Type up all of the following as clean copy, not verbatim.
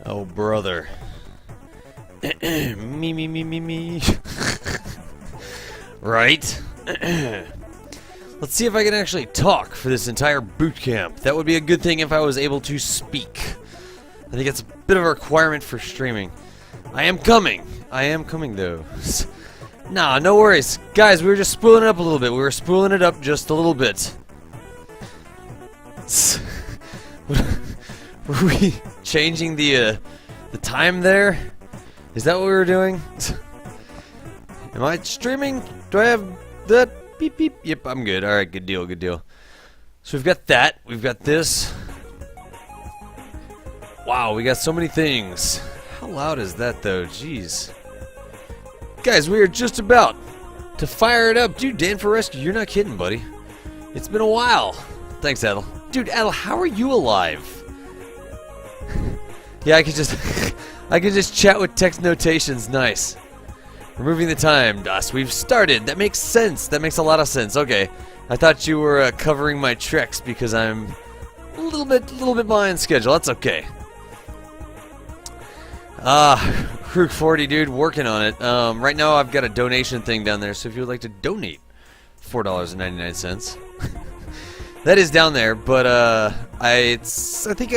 Oh, brother. Me. Right? Let's see if I can actually talk for this entire boot camp. That would be a good thing if I was able to speak. I think it's a bit of a requirement for streaming. I am coming, though. Nah, no worries. Guys, we were just spooling it up a little bit. We were spooling it up just a little bit. Were we changing the time there? Is that what we were doing? Am I streaming? Do I have that? Beep, beep. Yep, I'm good. Alright, good deal, good deal. So we've got that. We've got this. Wow, we got so many things. How loud is that, though? Jeez. Guys, we are just about to fire it up. Dude, Dan for Rescue, you're not kidding, buddy. It's been a while. Thanks, Adel. Dude, Adel, how are you alive? Yeah, I could just I could just chat with text notations. Nice. Removing the time, DOS. We've started. That makes sense. That makes a lot of sense. Okay. I thought you were covering my tricks because I'm a little bit behind schedule. That's okay. Rook 40, dude, working on it. Right now I've got a donation thing down there, so if you would like to donate $4.99, that is down there. But I think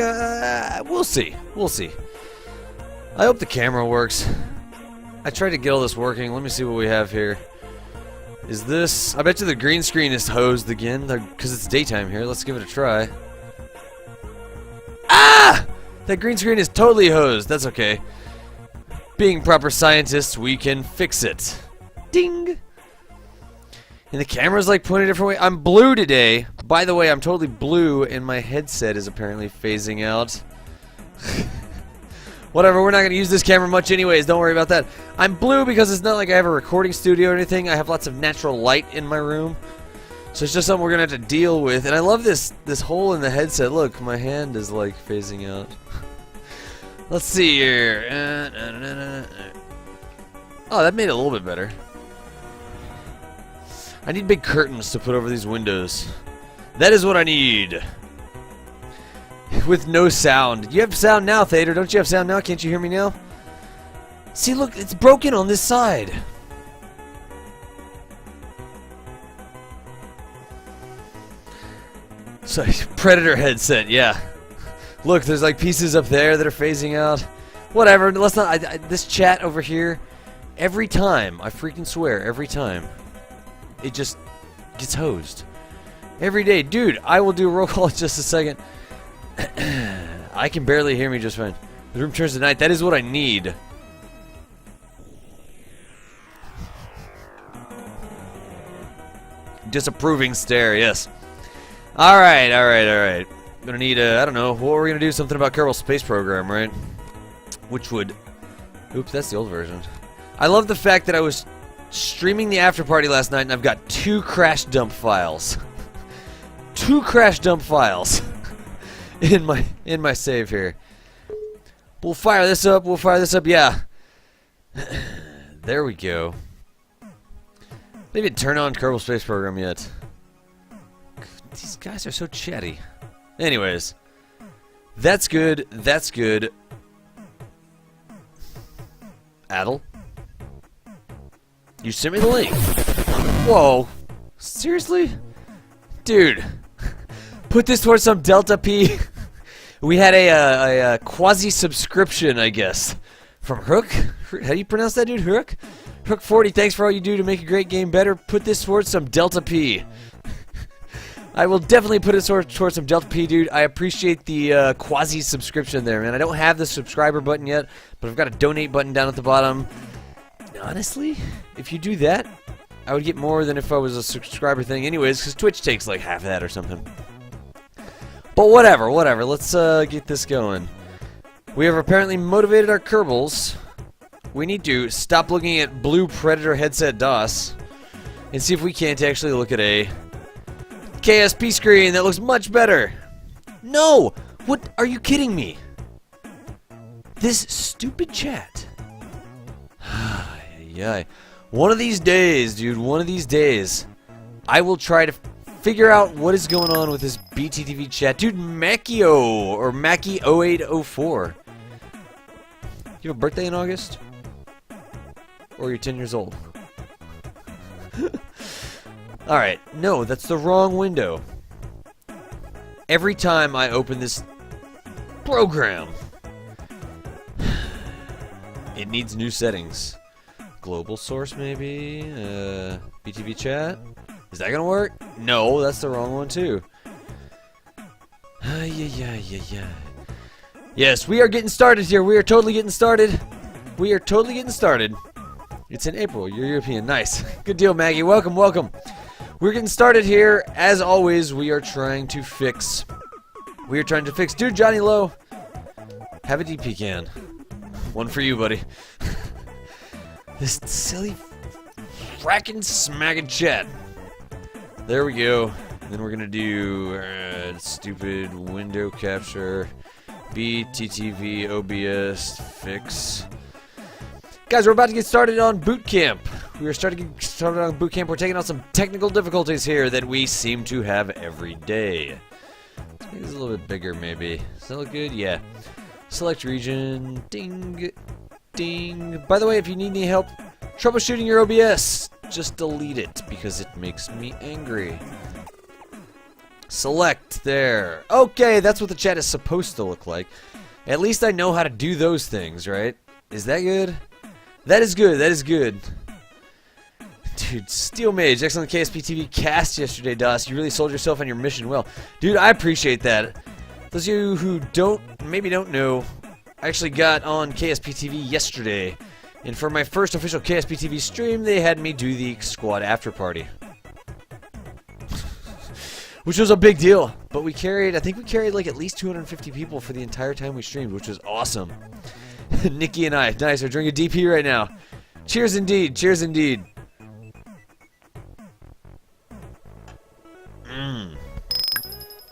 we'll see. We'll see. I hope the camera works. I tried to get all this working. Let me see what we have here. Is this... I bet you the green screen is hosed again, because it's daytime here. Let's give it a try. Ah! That green screen is totally hosed. That's okay. Being proper scientists, we can fix it. Ding! And the camera's like pointing a different way. I'm blue today. By the way, I'm totally blue, and my headset is apparently phasing out. Whatever, we're not going to use this camera much anyways, don't worry about that. I'm blue because it's not like I have a recording studio or anything. I have lots of natural light in my room. So it's just something we're going to have to deal with. And I love this hole in the headset. Look, my hand is like phasing out. Let's see here. Oh, that made it a little bit better. I need big curtains to put over these windows. That is what I need. With no sound. You have sound now, Thader. Don't you have sound now? Can't you hear me now? See, look, it's broken on this side. So, Predator headset, yeah. Look, there's like pieces up there that are phasing out. Whatever, let's not... this chat over here, every time, I freaking swear, every time, it just gets hosed. Every day. Dude, I will do a roll call in just a second. I can barely hear me just fine. The room turns to night. That is what I need. Disapproving stare, yes. Alright. Gonna need I don't know, what we're gonna do, something about Kerbal Space Program, right? Which would... Oops, that's the old version. I love the fact that I was streaming the after party last night and I've got 2 crash dump files. 2 crash dump files. in my save here. We'll fire this up, yeah. There we go. Maybe turn on Kerbal Space Program yet. These guys are so chatty. Anyways. That's good, that's good. Adel? You sent me the link. Whoa. Seriously? Dude. Put this towards some Delta P. We had a quasi-subscription, I guess, from Hook. How do you pronounce that, dude? Hook? Hook 40, thanks for all you do to make a great game better. Put this towards some Delta P. I will definitely put it towards some Delta P, dude. I appreciate the quasi-subscription there, man. I don't have the subscriber button yet, but I've got a donate button down at the bottom. Honestly, if you do that, I would get more than if I was a subscriber thing anyways, because Twitch takes like half of that or something. But whatever. Let's get this going. We have apparently motivated our Kerbals. We need to stop looking at blue Predator headset DOS and see if we can't actually look at a KSP screen that looks much better. No! What? Are you kidding me? This stupid chat. Yeah. One of these days, dude, one of these days, I will try to figure out what is going on with this BTTV chat. Dude, Macchio, or Mackie0804. You have a birthday in August? Or you're 10 years old? Alright, no, that's the wrong window. Every time I open this program, it needs new settings. Global source, maybe? BTV chat? Is that gonna work? No, that's the wrong one, too. Yeah. Yes, we are getting started here. We are totally getting started. It's in April. You're European. Nice. Good deal, Maggie. Welcome. We're getting started here. As always, we are trying to fix. Dude, Johnny Lowe, have a DP can. One for you, buddy. This silly frackin' smackin' chat. There we go. And then we're gonna do stupid window capture. BTTV OBS fix. Guys, we're about to get started on boot camp. We are starting to get started on boot camp. We're taking on some technical difficulties here that we seem to have every day. Let's make this a little bit bigger, maybe. Does that look good? Yeah. Select region. Ding. Ding. By the way, if you need any help troubleshooting your OBS, just delete it because it makes me angry. Select there. Okay, that's what the chat is supposed to look like. At least I know how to do those things, right? Is that good? That is good. That is good. Dude, Steel Mage, excellent KSP TV cast yesterday, DOS. You really sold yourself on your mission well. Dude, I appreciate that. Those of you who maybe don't know, I actually got on KSP TV yesterday. And for my first official KSP TV stream, they had me do the squad after party. Which was a big deal. But we carried, I think we carried like at least 250 people for the entire time we streamed, which was awesome. Nikki and I, nice, we're drinking DP right now. Cheers indeed, cheers indeed.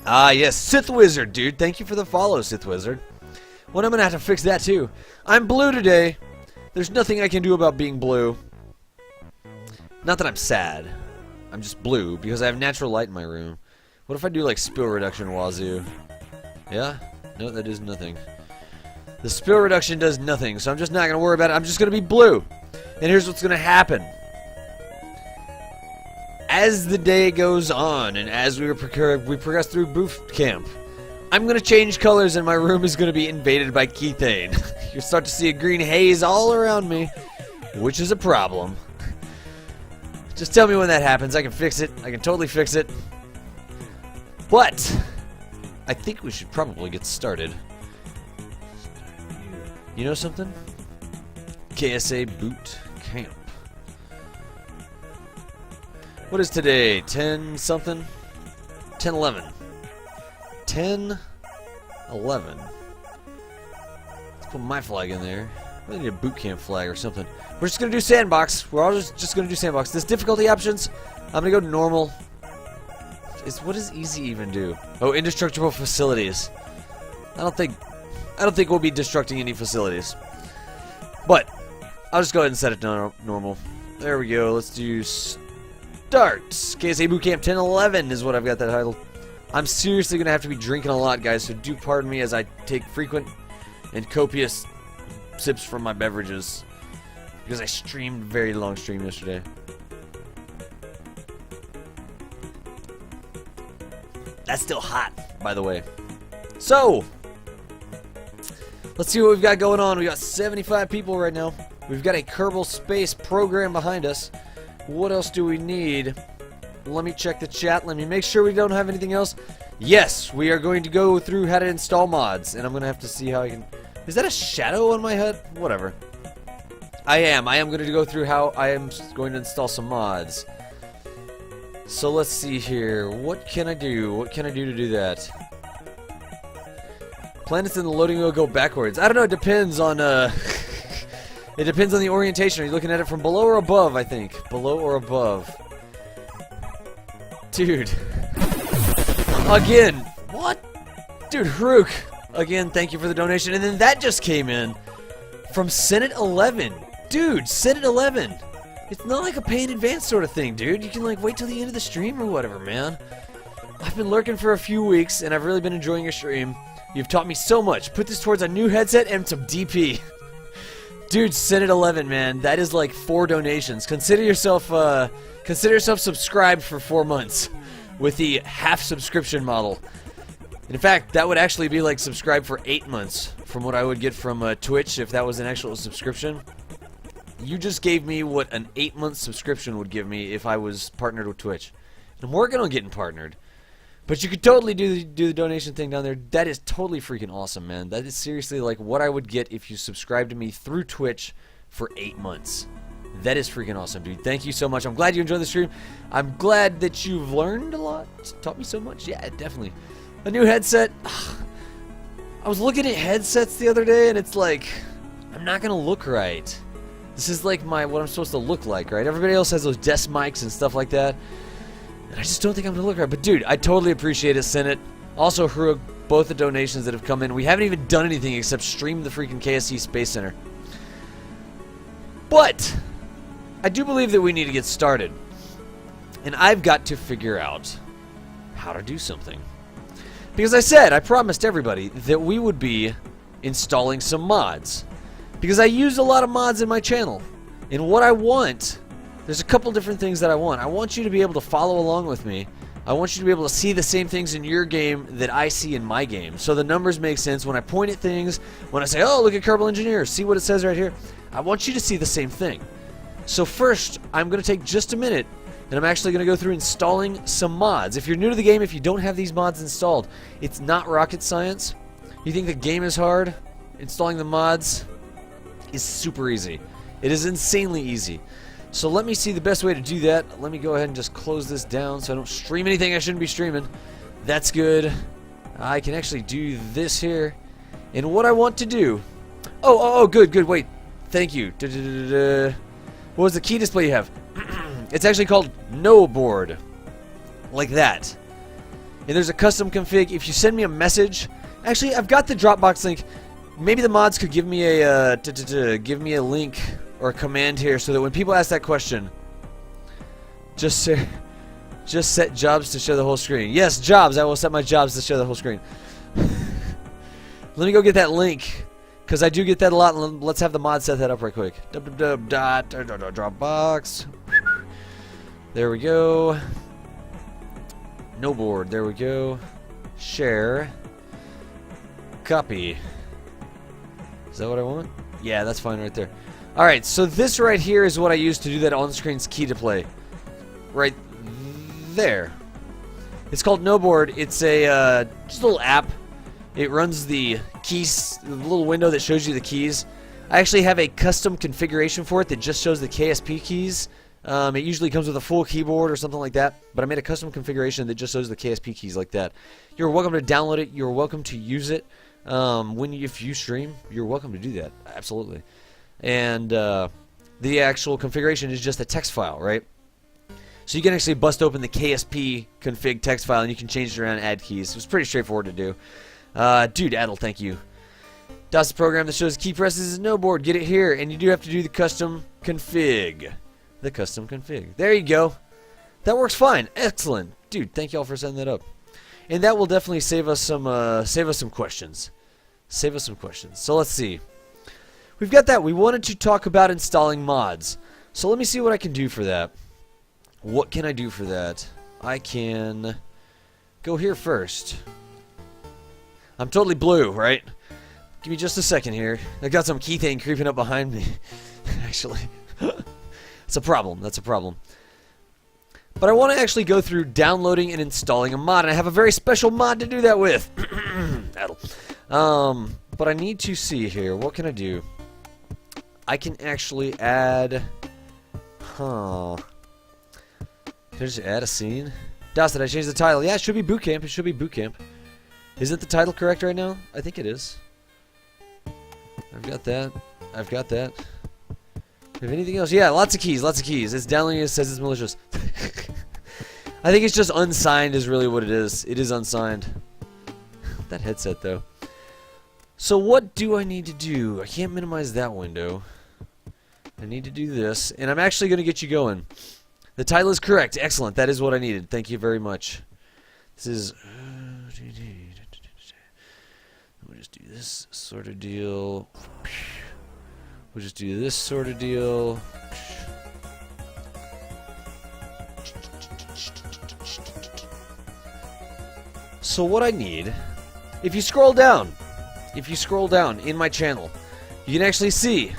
Ah, yes, Sith Wizard, dude. Thank you for the follow, Sith Wizard. Well, I'm gonna have to fix that too. I'm blue today. There's nothing I can do about being blue. Not that I'm sad. I'm just blue because I have natural light in my room. What if I do like spill reduction wazoo? Yeah? No, that does nothing. The spill reduction does nothing, so I'm just not gonna worry about it. I'm just gonna be blue. And here's what's gonna happen. As the day goes on, and as we progress through boot camp, I'm gonna change colors, and my room is gonna be invaded by Kethane. You'll start to see a green haze all around me, which is a problem. Just tell me when that happens. I can fix it. I can totally fix it. But I think we should probably get started. You know something? KSA boot camp. What is today? 10 something? 10-11. 10-11. Let's put my flag in there. We need a boot camp flag or something. We're just gonna do sandbox. We're all just gonna do sandbox. This difficulty options, I'm gonna go normal. What does easy even do? Oh, indestructible facilities. I don't think we'll be destructing any facilities. But I'll just go ahead and set it to normal. There we go. Let's do start. KSA Bootcamp 10-11 is what I've got that title. I'm seriously gonna have to be drinking a lot, guys, so do pardon me as I take frequent and copious sips from my beverages because I streamed a very long stream yesterday. That's still hot, by the way. So, let's see what we've got going on. We got 75 people right now. We've got a Kerbal Space program behind us. What else do we need? Let me check the chat. Let me make sure we don't have anything else. Yes, we are going to go through how to install mods, and I'm going to have to see how I can... Is that a shadow on my head? Whatever. I am going to go through how I am going to install some mods. So let's see here. What can I do? What can I do to do that? Planets in the loading will go backwards. I don't know. It depends on it depends on the orientation. Are you looking at it from below or above? I think below or above. Dude. Again. What? Dude, Haruk. Again, thank you for the donation. And then that just came in from Senate 11. Dude, Senate 11. It's not like a pay in advance sort of thing, dude. You can like wait till the end of the stream or whatever, man. I've been lurking for a few weeks, and I've really been enjoying your stream. You've taught me so much. Put this towards a new headset and some DP. Dude, Senate 11, man. That is like 4 donations. Consider yourself subscribed for 4 months with the half subscription model. In fact, that would actually be like subscribed for 8 months from what I would get from Twitch if that was an actual subscription. You just gave me what an 8-month subscription would give me if I was partnered with Twitch. And I'm working on getting partnered. But you could totally do the donation thing down there. That is totally freaking awesome, man. That is seriously like what I would get if you subscribed to me through Twitch for 8 months. That is freaking awesome, dude. Thank you so much. I'm glad you enjoyed the stream. I'm glad that you've learned a lot. It's taught me so much. Yeah, definitely. A new headset. I was looking at headsets the other day, and it's like, I'm not going to look right. This is like what I'm supposed to look like, right? Everybody else has those desk mics and stuff like that. And I just don't think I'm going to look right. But, dude, I totally appreciate it, Senate. Also, Haruk, both the donations that have come in. We haven't even done anything except stream the freaking KSC Space Center. But I do believe that we need to get started. And I've got to figure out how to do something. Because I promised everybody that we would be installing some mods. Because I use a lot of mods in my channel. And what I want, there's a couple different things that I want. I want you to be able to follow along with me. I want you to be able to see the same things in your game that I see in my game. So the numbers make sense. When I point at things, when I say, oh, look at Kerbal Engineer, see what it says right here? I want you to see the same thing. So first, I'm going to take just a minute, and I'm actually going to go through installing some mods. If you're new to the game, if you don't have these mods installed, it's not rocket science. You think the game is hard? Installing the mods is super easy. It is insanely easy. So let me see the best way to do that. Let me go ahead and just close this down so I don't stream anything I shouldn't be streaming. That's good. I can actually do this here. And what I want to do... Oh, good, wait. Thank you. What was the key display you have? It's actually called No Board. Like that. And there's a custom config. If you send me a message... Actually, I've got the Dropbox link. Maybe the mods could give me a link or a command here so that when people ask that question, just set jobs to show the whole screen. Yes, jobs. I will set my jobs to show the whole screen. Let me go get that link, because I do get that a lot. Let's have the mod set that up right quick. Dropbox. There we go. No board. There we go. Share. Copy. Is that what I want? Yeah, that's fine right there. Alright, so this right here is what I use to do that on-screen key to play. Right there. It's called No Board. It's a just a little app. It runs the keys, the little window that shows you the keys. I actually have a custom configuration for it that just shows the KSP keys. It usually comes with a full keyboard or something like that, but I made a custom configuration that just shows the KSP keys like that. You're welcome to download it. You're welcome to use it. If you stream, you're welcome to do that. Absolutely. And the actual configuration is just a text file, right? So you can actually bust open the KSP config text file and you can change it around and add keys. It was pretty straightforward to do. Dude, Adel, thank you. DOS the program that shows key presses is No Board. Get it here, and you do have to do the custom config. The custom config. There you go. That works fine. Excellent, dude. Thank y'all for setting that up. And that will definitely save us some questions. Save us some questions. So let's see. We've got that. We wanted to talk about installing mods. So let me see what I can do for that. What can I do for that? I can go here first. I'm totally blue, right? Give me just a second here. I got some key thing creeping up behind me. Actually. It's a problem. That's a problem. But I want to actually go through downloading and installing a mod, and I have a very special mod to do that with. But I need to see here. What can I do? I can actually add... Can I just add a scene? DOS, did I change the title? Yeah, it should be Boot Camp. It should be Boot Camp. Isn't the title correct right now? I think it is. I've got that. I've got that. Have anything else? Yeah, lots of keys, lots of keys. It's downloading, it says it's malicious. I think it's just unsigned is really what it is. It is unsigned. That headset, though. So what do I need to do? I can't minimize that window. I need to do this, and I'm actually going to get you going. The title is correct. Excellent. That is what I needed. Thank you very much. This is... We'll just do this sort of deal. We'll just do this sort of deal. So what I need, if you scroll down in my channel, you can actually see.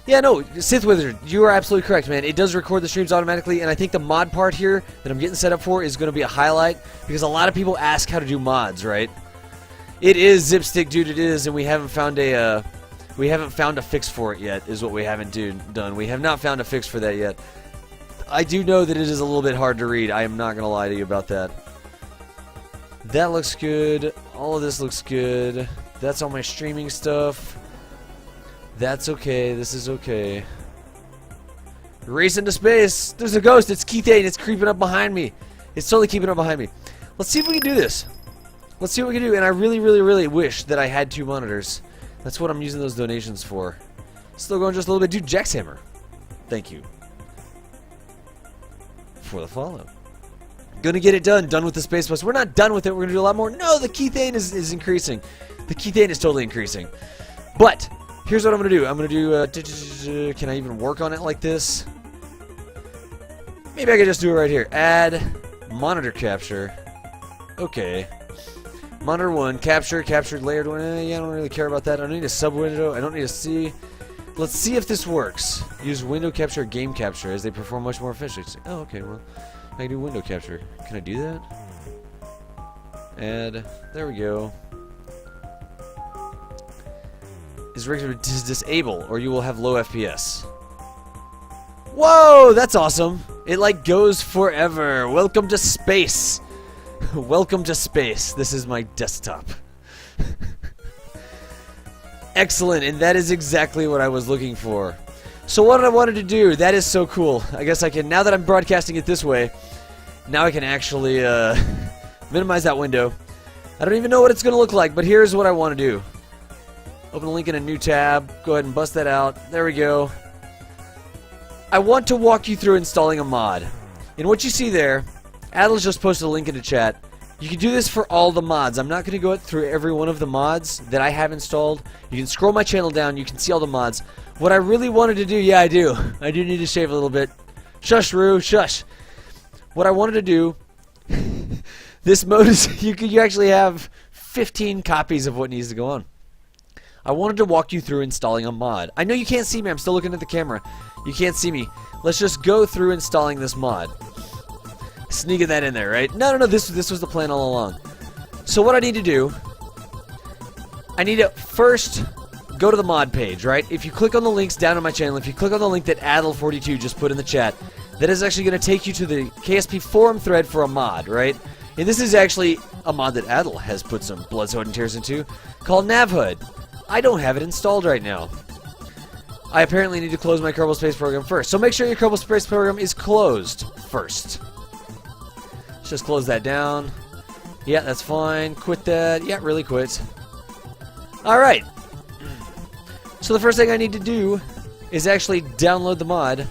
Yeah, no, Sith Wizard, you are absolutely correct, man. It does record the streams automatically, and I think the mod part here that I'm getting set up for is going to be a highlight, because a lot of people ask how to do mods, right? It is Zipstick, dude, it is, and we haven't found a fix for it yet, is what we haven't done. We have not found a fix for that yet. I do know that it is a little bit hard to read. I am not going to lie to you about that. That looks good. All of this looks good. That's all my streaming stuff. That's okay. This is okay. Race into space. There's a ghost. It's Keith 8. It's creeping up behind me. It's totally keeping up behind me. Let's see if we can do this. Let's see what we can do. And I really, really, really wish that I had 2 monitors. That's what I'm using those donations for. Still going just a little bit. Dude, Jackshammer. Thank you for the follow. Gonna get it done. Done with the space bus. We're not done with it. We're gonna do a lot more. No, the keythane is increasing. The keythane is totally increasing. But here's what I'm gonna do. I'm gonna do. Can I even work on it like this? Maybe I could just do it right here. Add monitor capture. Okay. Monitor 1, captured layered one. Yeah, I don't really care about that. I don't need a sub window. I don't need a C. Let's see if this works. Use window capture, game capture as they perform much more efficiently. Oh, okay. Well, I can do window capture. Can I do that? Add. There we go. Is rigged to disable, or you will have low FPS. Whoa, that's awesome. It like goes forever. Welcome to space. Welcome to space. This is my desktop. Excellent, and that is exactly what I was looking for. So what I wanted to do, that is so cool. I guess I can, now that I'm broadcasting it this way, now I can actually minimize that window. I don't even know what it's going to look like, but here's what I want to do. Open the link in a new tab. Go ahead and bust that out. There we go. I want to walk you through installing a mod. And what you see there, Adle's just posted a link in the chat. You can do this for all the mods. I'm not going to go through every one of the mods that I have installed. You can scroll my channel down. You can see all the mods. What I really wanted to do, yeah, I do. I do need to shave a little bit. Shush, Roo, shush. What I wanted to do, this mode is, you actually have 15 copies of what needs to go on. I wanted to walk you through installing a mod. I know you can't see me. I'm still looking at the camera. You can't see me. Let's just go through installing this mod. Sneaking that in there, right? No, this was the plan all along. So what I need to do, I need to first go to the mod page, right? If you click on the links down on my channel, if you click on the link that Adel42 just put in the chat, that is actually going to take you to the KSP forum thread for a mod, right? And this is actually a mod that Adel has put some blood, sweat, and tears into, called NavHud. I don't have it installed right now. I apparently need to close my Kerbal Space program first. So make sure your Kerbal Space program is closed first. Let's just close that down. Yeah, that's fine. Quit that. Yeah, really quit. Alright. So the first thing I need to do is actually download the mod.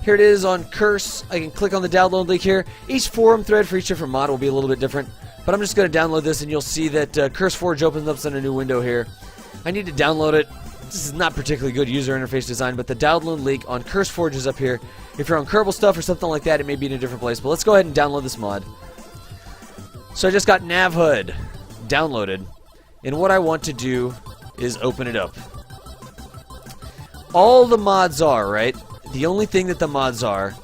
Here it is on Curse. I can click on the download link here. Each forum thread for each different mod will be a little bit different. But I'm just going to download this and you'll see that Curse Forge opens up in a new window here. I need to download it. This is not particularly good user interface design, but the download link on Curse Forge is up here. If you're on Kerbal stuff or something like that, it may be in a different place. But let's go ahead and download this mod. So I just got NavHud downloaded. And what I want to do is open it up. All the mods are, right? The only thing that the mods are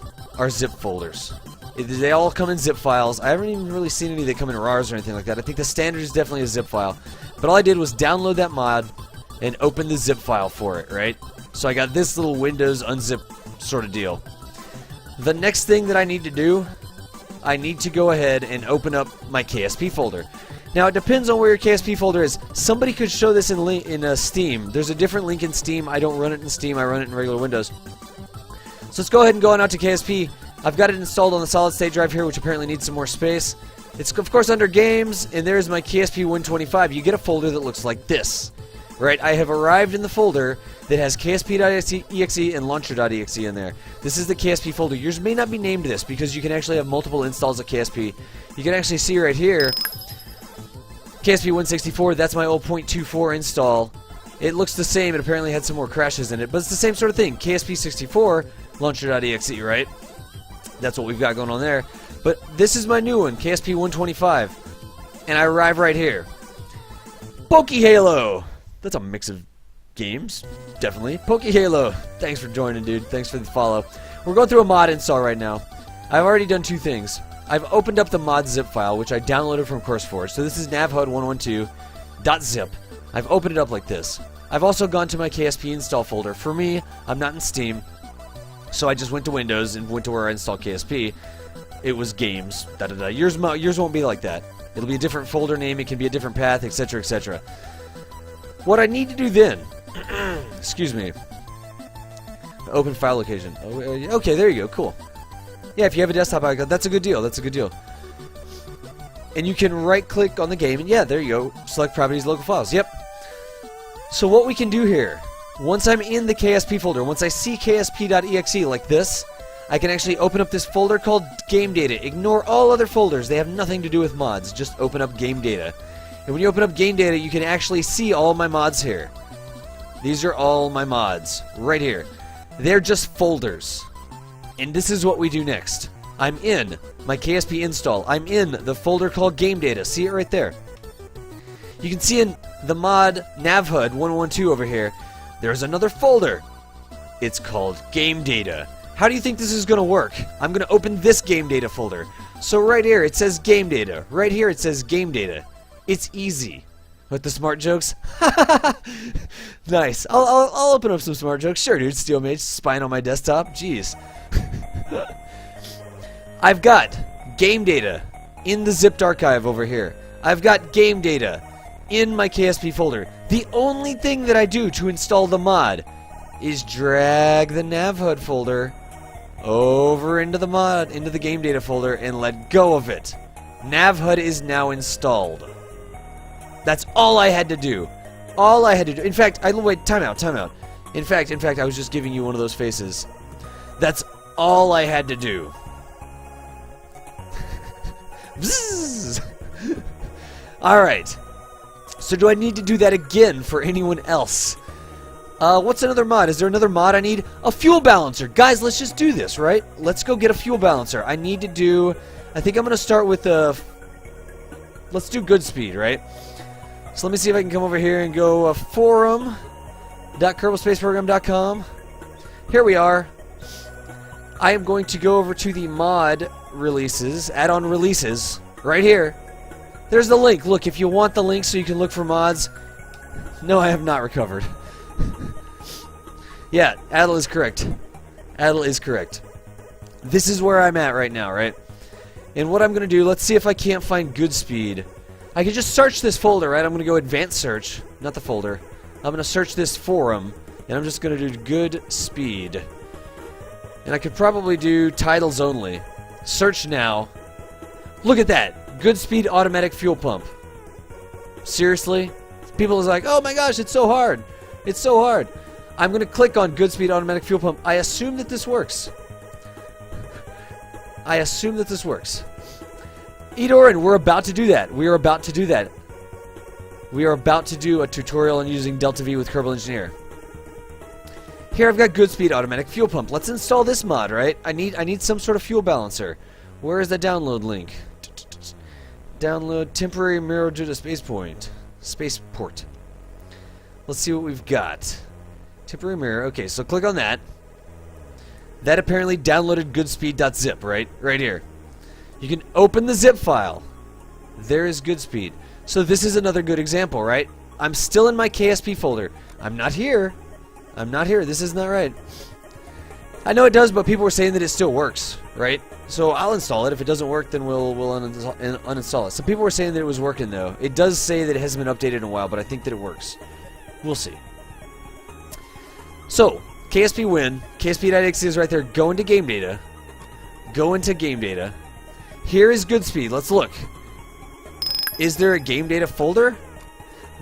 zip folders. They all come in zip files. I haven't even really seen any that come in RARs or anything like that. I think the standard is definitely a zip file. But all I did was download that mod and open the zip file for it, right? So I got this little Windows unzip sort of deal. The next thing that I need to do, I need to go ahead and open up my KSP folder. Now it depends on where your KSP folder is. Somebody could show this in Steam. There's a different link in Steam. I don't run it in Steam. I run it in regular Windows. So let's go ahead and go on out to KSP. I've got it installed on the solid state drive here, which apparently needs some more space. It's of course under games, and there's my KSP 125. You get a folder that looks like this. Right, I have arrived in the folder that has ksp.exe and launcher.exe in there. This is the KSP folder. Yours may not be named this because you can actually have multiple installs of KSP. You can actually see right here, KSP 164, that's my old .24 install. It looks the same, it apparently had some more crashes in it, but it's the same sort of thing. KSP 64, launcher.exe, right? That's what we've got going on there. But this is my new one, KSP 125. And I arrive right here. PokeHalo! That's a mix of games, definitely. PokeHalo, thanks for joining, dude. Thanks for the follow. We're going through a mod install right now. I've already done two things. I've opened up the mod zip file, which I downloaded from CurseForge. So this is navhud112.zip. I've opened it up like this. I've also gone to my KSP install folder. For me, I'm not in Steam, so I just went to Windows and went to where I installed KSP. It was games, da-da-da. Yours won't be like that. It'll be a different folder name, it can be a different path, etc., etc. What I need to do then, excuse me, open file location. Okay, there you go, cool. Yeah, if you have a desktop icon, that's a good deal, that's a good deal. And you can right-click on the game, and yeah, there you go. Select properties, local files. Yep. So what we can do here, once I'm in the KSP folder, once I see ksp.exe like this, I can actually open up this folder called Game Data. Ignore all other folders. They have nothing to do with mods. Just open up Game Data. And when you open up Game Data, you can actually see all my mods here. These are all my mods, right here. They're just folders. And this is what we do next. I'm in my KSP install. I'm in the folder called Game Data. See it right there. You can see in the mod navhud 112 over here, there's another folder. It's called Game Data. How do you think this is going to work? I'm going to open this Game Data folder. So right here it says Game Data. Right here it says Game Data. It's easy. With the smart jokes? Nice. I'll open up some smart jokes. Sure, dude. Steel Mage spying on my desktop. Jeez. I've got Game Data in the zipped archive over here. I've got Game Data in my KSP folder. The only thing that I do to install the mod is drag the navhud folder over into the Game Data folder and let go of it. Navhud is now installed. That's all I had to do. All I had to do. In fact, wait, time out. In fact, I was just giving you one of those faces. That's all I had to do. Alright. So do I need to do that again for anyone else? What's another mod? Is there another mod I need? A fuel balancer. Guys, let's just do this, right? Let's go get a fuel balancer. I need to do... I think I'm going to start with let's do good speed, right? So let me see if I can come over here and go forum.kerbalspaceprogram.com. Here we are. I am going to go over to the mod releases, add-on releases, right here. There's the link. Look, if you want the link so you can look for mods. No, I have not recovered. Yeah, Adel is correct. Adel is correct. This is where I'm at right now, right? And what I'm going to do, let's see if I can't find good speed. I can just search this folder, right? I'm going to go advanced search, not the folder. I'm going to search this forum, and I'm just going to do good speed. And I could probably do titles only. Search now. Look at that. Good speed automatic fuel pump. Seriously? People is like, oh my gosh, it's so hard. It's so hard. I'm going to click on good speed automatic fuel pump. I assume that this works. I assume that this works. Edoran, we're about to do that. We are about to do that. We are about to do a tutorial on using Delta V with Kerbal Engineer. Here I've got good speed automatic fuel pump. Let's install this mod, right? I need some sort of fuel balancer. Where is the download link? Download temporary mirror due to spaceport. Let's see what we've got. Temporary mirror. Okay, so click on that. That apparently downloaded goodspeed.zip, right? Right here. You can open the zip file. There is good speed. So this is another good example, right? I'm still in my KSP folder. I'm not here. I'm not here. This is not right. I know it does, but people were saying that it still works, right? So I'll install it. If it doesn't work, then we'll uninstall it. Some people were saying that it was working, though. It does say that it hasn't been updated in a while, but I think that it works. We'll see. So, KSP win. KSP.exe is right there. Go into Game Data. Go into Game Data. Here is good speed. Let's look. Is there a Game Data folder?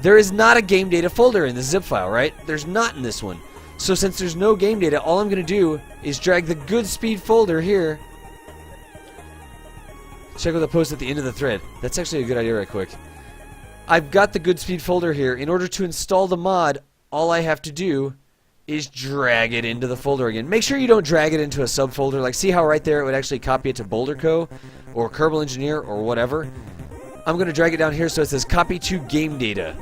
There is not a Game Data folder in the zip file, right? There's not in this one. So since there's no Game Data, all I'm going to do is drag the good speed folder here. Check with the post at the end of the thread. That's actually a good idea right quick. I've got the good speed folder here. In order to install the mod, all I have to do is drag it into the folder again. Make sure you don't drag it into a subfolder. Like, see how right there it would actually copy it to Boulder Co. or Kerbal Engineer or whatever? I'm going to drag it down here so it says copy to Game Data.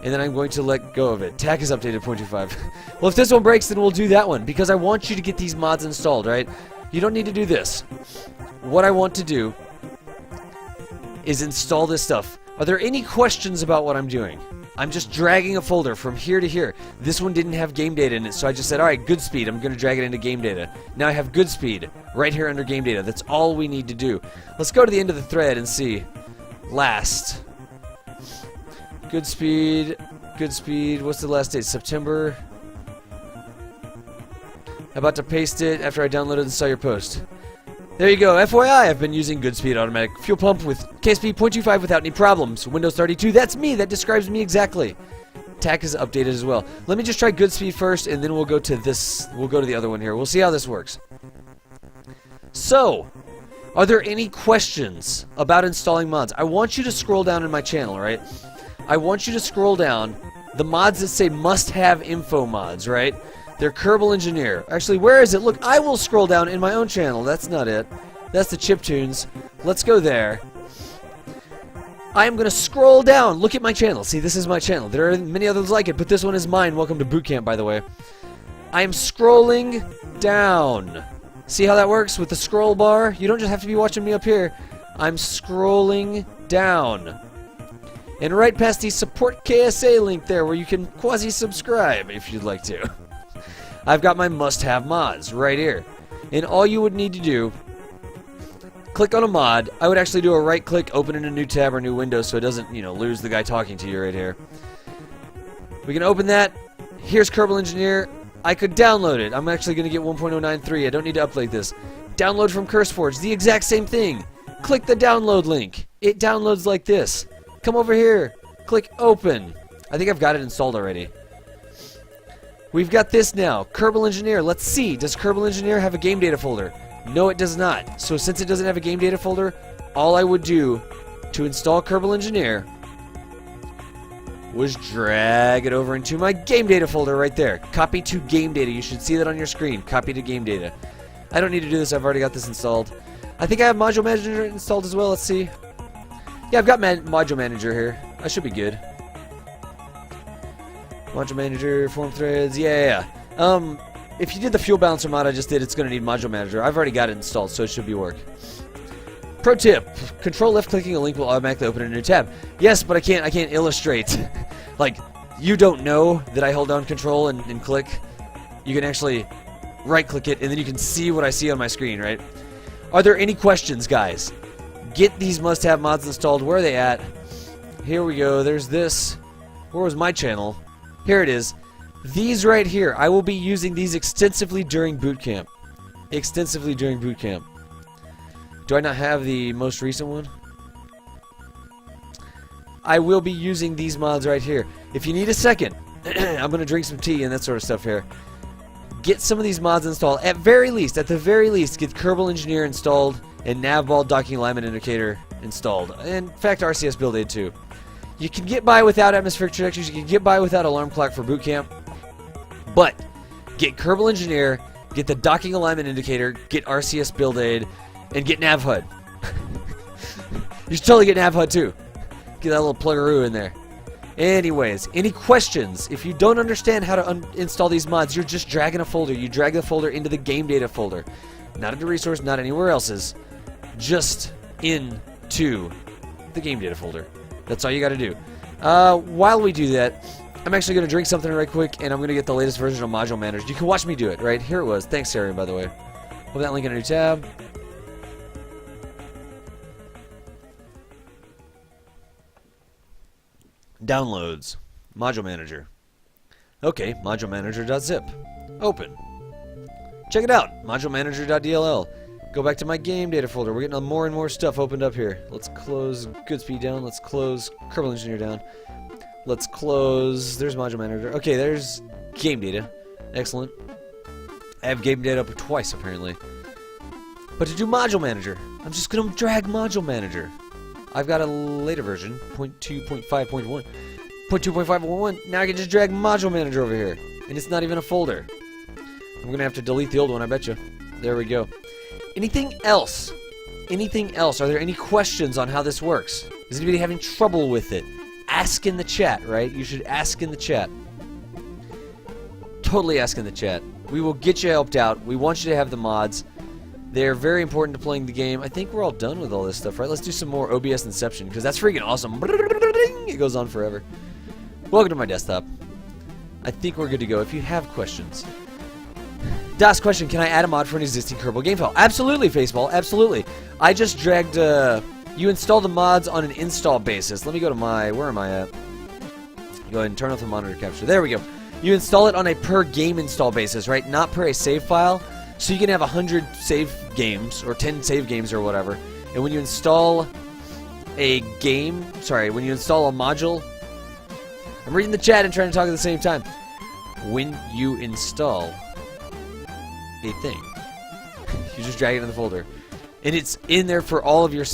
And then I'm going to let go of it. TAC is updated 0.25. Well, if this one breaks, then we'll do that one. Because I want you to get these mods installed, right? You don't need to do this. What I want to do is install this stuff. Are there any questions about what I'm doing? I'm just dragging a folder from here to here. This one didn't have Game Data in it, so I just said, alright, good speed. I'm going to drag it into Game Data. Now I have good speed right here under Game Data. That's all we need to do. Let's go to the end of the thread and see. Last. Good speed. Good speed. What's the last date? September. I'm about to paste it after I downloaded and saw your post. There you go. FYI, I've been using Goodspeed automatic fuel pump with KSP 0.25 without any problems. Windows 32, that's me. That describes me exactly. TAC is updated as well. Let me just try Goodspeed first, and then we'll go to this. We'll go to the other one here. We'll see how this works. So, are there any questions about installing mods? I want you to scroll down in my channel, right? I want you to scroll down. The mods that say must-have info mods, right? They're Kerbal Engineer. Actually, where is it? Look, I will scroll down in my own channel. That's not it. That's the chiptunes. Let's go there. I am going to scroll down. Look at my channel. See, this is my channel. There are many others like it, but this one is mine. Welcome to Boot Camp, by the way. I am scrolling down. See how that works with the scroll bar? You don't just have to be watching me up here. I'm scrolling down. And right past the support KSA link there where you can quasi-subscribe if you'd like to. I've got my must-have mods right here. And all you would need to do, click on a mod. I would actually do a right-click, open in a new tab or new window so it doesn't, you know, lose the guy talking to you right here. We can open that. Here's Kerbal Engineer. I could download it. I'm actually going to get 1.093. I don't need to upload this. Download from CurseForge. The exact same thing. Click the download link. It downloads like this. Come over here. Click open. I think I've got it installed already. We've got this now. Kerbal Engineer. Let's see. Does Kerbal Engineer have a game data folder? No, it does not. So since it doesn't have a game data folder, all I would do to install Kerbal Engineer was drag it over into my game data folder right there. Copy to game data. You should see that on your screen. Copy to game data. I don't need to do this. I've already got this installed. I think I have Module Manager installed as well. Let's see. Yeah, I've got Module Manager here. I should be good. Module Manager, form threads, yeah. If you did the fuel balancer mod I just did, it's going to need Module Manager. I've already got it installed, so it should be work. Pro tip: control left clicking a link will automatically open a new tab. Yes, but I can't illustrate. Like, you don't know that I hold down control and click. You can actually right click it, and then you can see what I see on my screen, right? Are there any questions, guys? Get these must-have mods installed. Where are they at? Here we go. There's this. Where was my channel? Here it is. These right here. I will be using these extensively during boot camp. Extensively during boot camp. Do I not have the most recent one? I will be using these mods right here. If you need a second, I'm going to drink some tea and that sort of stuff here. Get some of these mods installed. At the very least, get Kerbal Engineer installed and Navball Docking Alignment Indicator installed. In fact, RCS Build Aid too. You can get by without atmospheric trajectories. You can get by without alarm clock for boot camp. But get Kerbal Engineer, get the Docking Alignment Indicator, get RCS Build Aid, and get NavHUD. You should totally get NavHUD too. Get that little pluggeroo in there. Anyways, any questions? If you don't understand how to install these mods, you're just dragging a folder. You drag the folder into the game data folder. Not into resource, not anywhere else's. Just into the game data folder. That's all you got to do. While we do that, I'm actually going to drink something right quick, and I'm going to get the latest version of Module Manager. You can watch me do it, right? Here it was. Thanks, Sarian, by the way. Put that link in a new tab. Downloads. Module Manager. Okay, modulemanager.zip. Open. Check it out. Modulemanager.dll. Go back to my game data folder. We're getting more and more stuff opened up here. Let's close Goodspeed down. Let's close Kerbal Engineer down. Let's close. There's Module Manager. Okay, there's game data. Excellent. I have game data up twice, apparently. But to do Module Manager, I'm just going to drag Module Manager. I've got a later version, 0.2.5.1. 0.2.5.1. Now I can just drag Module Manager over here. And it's not even a folder. I'm going to have to delete the old one, I bet you. There we go. Anything else? Anything else? Are there any questions on how this works? Is anybody having trouble with it? Ask in the chat, right? You should ask in the chat. Totally ask in the chat. We will get you helped out. We want you to have the mods. They're very important to playing the game. I think we're all done with all this stuff, right? Let's do some more OBS Inception, because that's freaking awesome. It goes on forever. Welcome to my desktop. I think we're good to go. If you have questions. Das question, can I add a mod for an existing Kerbal game file? Absolutely, Faceball, absolutely. I just dragged, you install the mods on an install basis. Let me go to my, where am I at? Go ahead and turn off the monitor capture. There we go. You install it on a per game install basis, right? Not per a save file. So you can have 100 save games, or 10 save games, or whatever. And when you install a game, when you install a module, I'm reading the chat and trying to talk at the same time. When you install a thing, you just drag it in the folder, and it's in there for all of your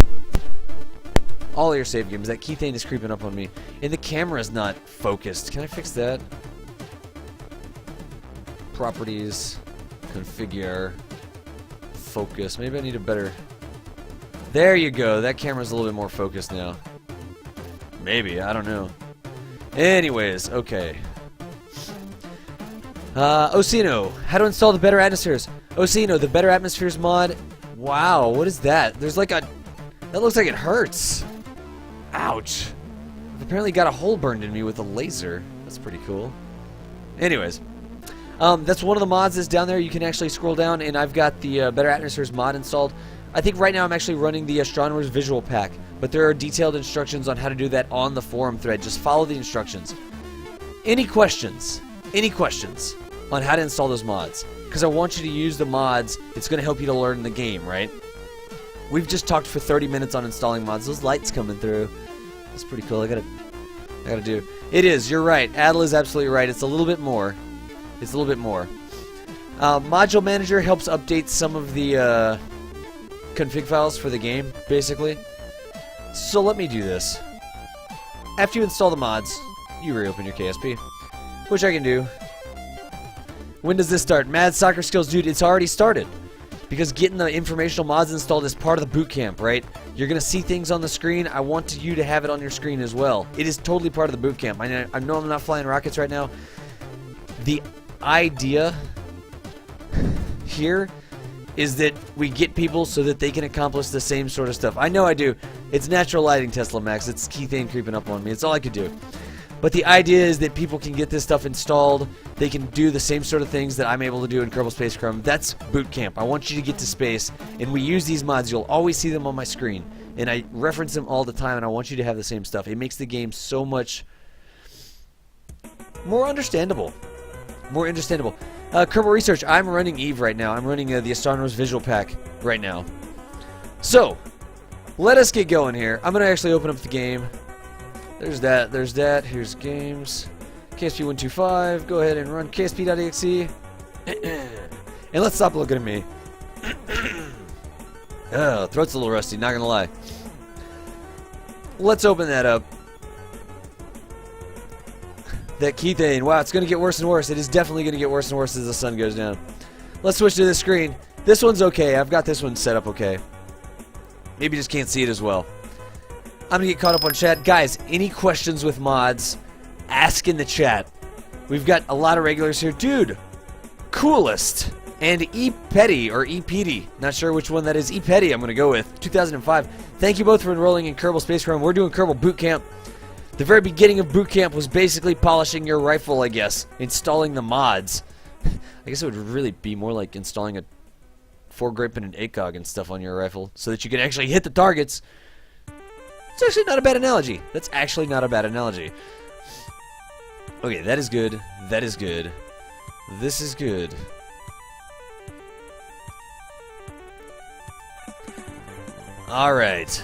save games. That key thing is creeping up on me, and the camera's not focused. Can I fix that? Properties, configure, focus. Maybe I need a better... There you go. That camera's a little bit more focused now. Maybe. I don't know. Anyways, okay. Osino, how to install the Better Atmospheres. Osino, the Better Atmospheres mod. Wow, what is that? There's like a... That looks like it hurts. Ouch. I've apparently got a hole burned in me with a laser. That's pretty cool. Anyways. That's one of the mods that's down there. You can actually scroll down, and I've got the Better Atmospheres mod installed. I think right now I'm actually running the Astronomer's Visual Pack, but there are detailed instructions on how to do that on the forum thread. Just follow the instructions. Any questions? Any questions on how to install those mods? Because I want you to use the mods. It's going to help you to learn the game, right? We've just talked for 30 minutes on installing mods. Those lights coming through. That's pretty cool. I gotta do. It is. You're right. Adel is absolutely right. It's a little bit more. It's a little bit more. Module Manager helps update some of the config files for the game, basically. So let me do this. After you install the mods, you reopen your KSP, which I can do. When does this start? Mad Soccer Skills, dude, it's already started. Because getting the informational mods installed is part of the boot camp, right? You're going to see things on the screen. I want you to have it on your screen as well. It is totally part of the boot camp. I know I'm not flying rockets right now. The idea here is that we get people so that they can accomplish the same sort of stuff. I know I do. It's natural lighting, Tesla Max. It's key thing creeping up on me. It's all I could do. But the idea is that people can get this stuff installed. They can do the same sort of things that I'm able to do in Kerbal Space Program. That's boot camp. I want you to get to space, and we use these mods. You'll always see them on my screen, and I reference them all the time, and I want you to have the same stuff. It makes the game so much more understandable. More understandable. Kerbal Research, I'm running EVE right now. I'm running the Astronomer's Visual Pack right now. So, let us get going here. I'm going to actually open up the game. There's that. There's that. Here's games. KSP125. Go ahead and run KSP.exe. And let's stop looking at me. Oh, throat's a little rusty, not going to lie. Let's open that up. That key thing. Wow, it's going to get worse and worse. It is definitely going to get worse and worse as the sun goes down. Let's switch to this screen. This one's okay. I've got this one set up okay. Maybe just can't see it as well. I'm going to get caught up on chat. Guys, any questions with mods, ask in the chat. We've got a lot of regulars here. Dude, Coolest and E-Petty, or E-Petey. Not sure which one that is. E-Petty I'm going to go with. 2005. Thank you both for enrolling in Kerbal Space Program. We're doing Kerbal Boot Camp. The very beginning of boot camp was basically polishing your rifle, I guess. Installing the mods. I guess it would really be more like installing a foregrip and an ACOG and stuff on your rifle so that you can actually hit the targets. It's actually not a bad analogy. That's actually not a bad analogy. Okay, that is good. That is good. This is good. Alright.